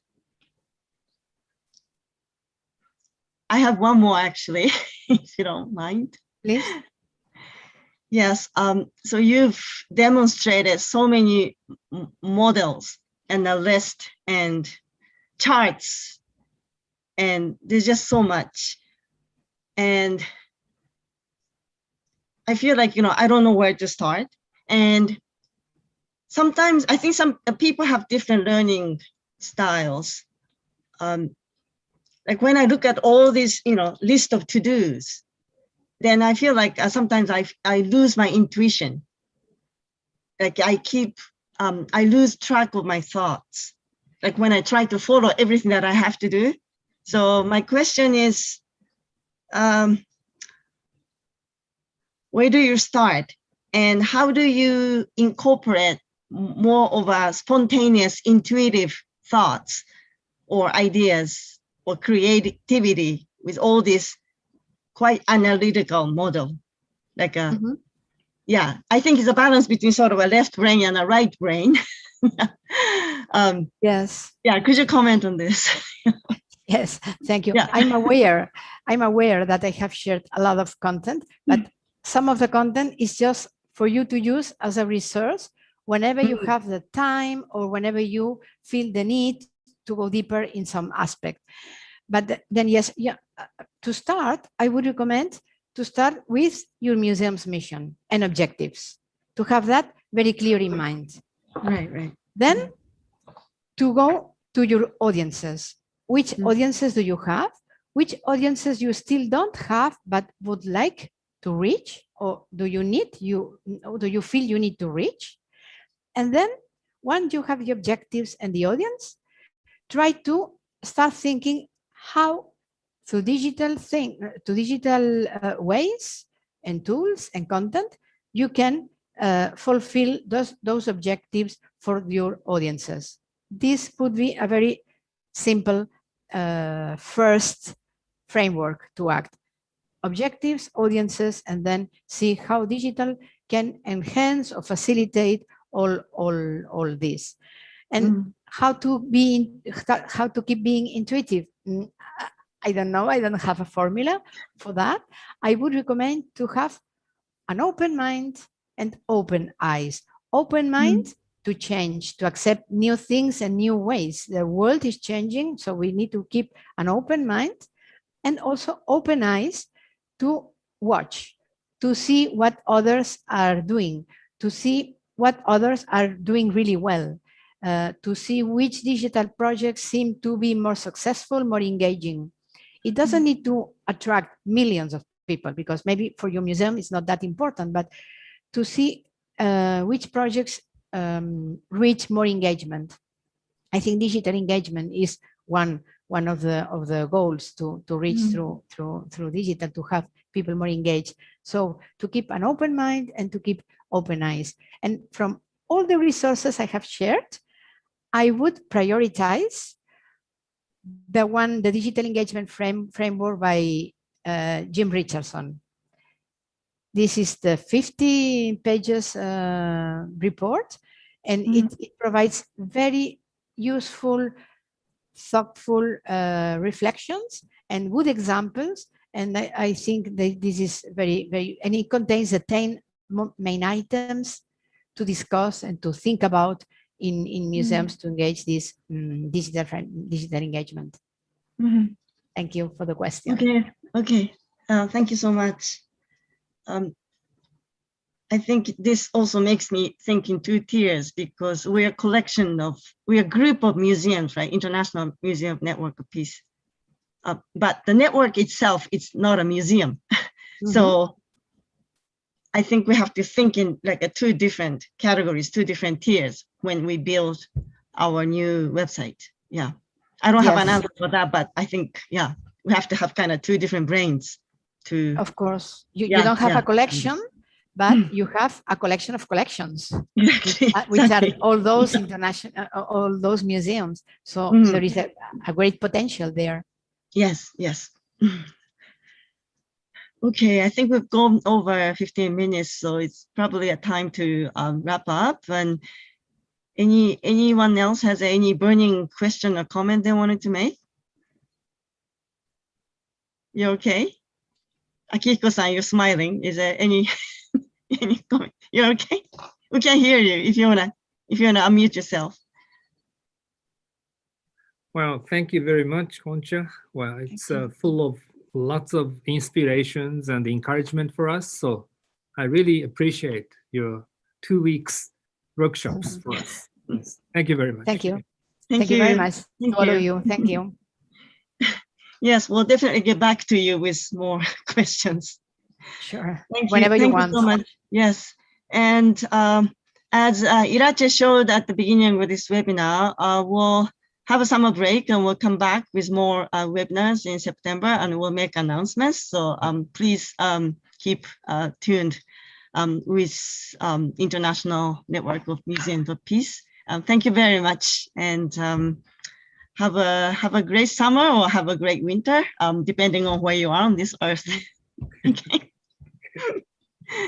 I have one more actually, if you don't mind. Please. Yes. So you've demonstrated so many models and a list and charts, and there's just so much. And I feel like, I don't know where to start. And sometimes I think some people have different learning styles. Like when I look at all these, list of to-dos, then I feel like sometimes I lose my intuition. Like I lose track of my thoughts. Like when I try to follow everything that I have to do. So my question is, where do you start? And how do you incorporate more of a spontaneous, intuitive thoughts or ideas or creativity with all this quite analytical model? Like yeah, I think it's a balance between sort of a left brain and a right brain. Yes. Yeah, could you comment on this? Yes, thank you. Yeah. I'm aware that I have shared a lot of content, but some of the content is just for you to use as a resource whenever you have the time or whenever you feel the need to go deeper in some aspect. But then, yes, yeah. To start, I would recommend to start with your museum's mission and objectives, to have that very clear in mind. Right, right. Then to go to your audiences. Which audiences do you have? Which audiences you still don't have but would like to reach, or do you feel you need to reach? And then once you have the objectives and the audience, try to start thinking how through digital ways and tools and content, you can fulfill those objectives for your audiences. This would be a very simple first framework to act. Objectives, audiences, and then see how digital can enhance or facilitate all this. And how to keep being intuitive. I don't know. I don't have a formula for that. I would recommend to have an open mind and open eyes. Open mind to change, to accept new things and new ways. The world is changing, so we need to keep an open mind, and also open eyes to watch, to see what others are doing, to see what others are doing really well, to see which digital projects seem to be more successful, more engaging. It doesn't need to attract millions of people, because maybe for your museum it's not that important, but to see which projects reach more engagement. I think digital engagement is one of the goals to reach through digital, to have people more engaged. So to keep an open mind and to keep open eyes. And from all the resources I have shared, I would prioritize the digital engagement framework by Jim Richardson. This is the 50 pages report, and it provides very useful, thoughtful reflections and good examples. And I think that this is very, and it contains the 10 main items to discuss and to think about in museums to engage this digital engagement. Thank you for the question. Okay. Thank you so much. I think this also makes me think in two tiers, because we're a group of museums, right? International Museum Network of Peace. But the network itself, it's not a museum. So I think we have to think in like two different categories, two different tiers when we build our new website. Yeah. I don't have an answer for that, but I think, yeah, we have to have kind of two different brains to. Of course, you don't have a collection, but you have a collection of collections, which are all those international, all those museums. So there is a great potential there. Yes. Okay, I think we've gone over 15 minutes, so it's probably a time to wrap up. And anyone else has any burning question or comment they wanted to make? You okay? Akiko-san, you're smiling. Is there any comment? You're okay? We can hear you if you wanna unmute yourself. Well, thank you very much, Concha. Well, it's full of lots of inspirations and encouragement for us. So I really appreciate your 2 weeks workshops for us. Thank you very much. Thank you. Thank you very much to all of you. Thank you. Yes, we'll definitely get back to you with more questions. Sure. Thank Whenever you want. want. So much. Yes. And as Irache showed at the beginning of this webinar, we'll have a summer break and we'll come back with more webinars in September, and we'll make announcements. So please keep tuned with International Network of Museums of Peace. Thank you very much, and have a great summer or have a great winter, depending on where you are on this earth. Okay.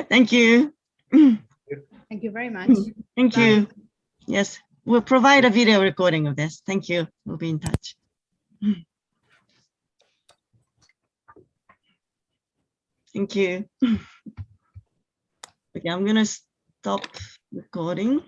Thank you. Thank you very much. Thank you. Yes, we'll provide a video recording of this. Thank you. We'll be in touch. Thank you. Okay, I'm gonna stop recording.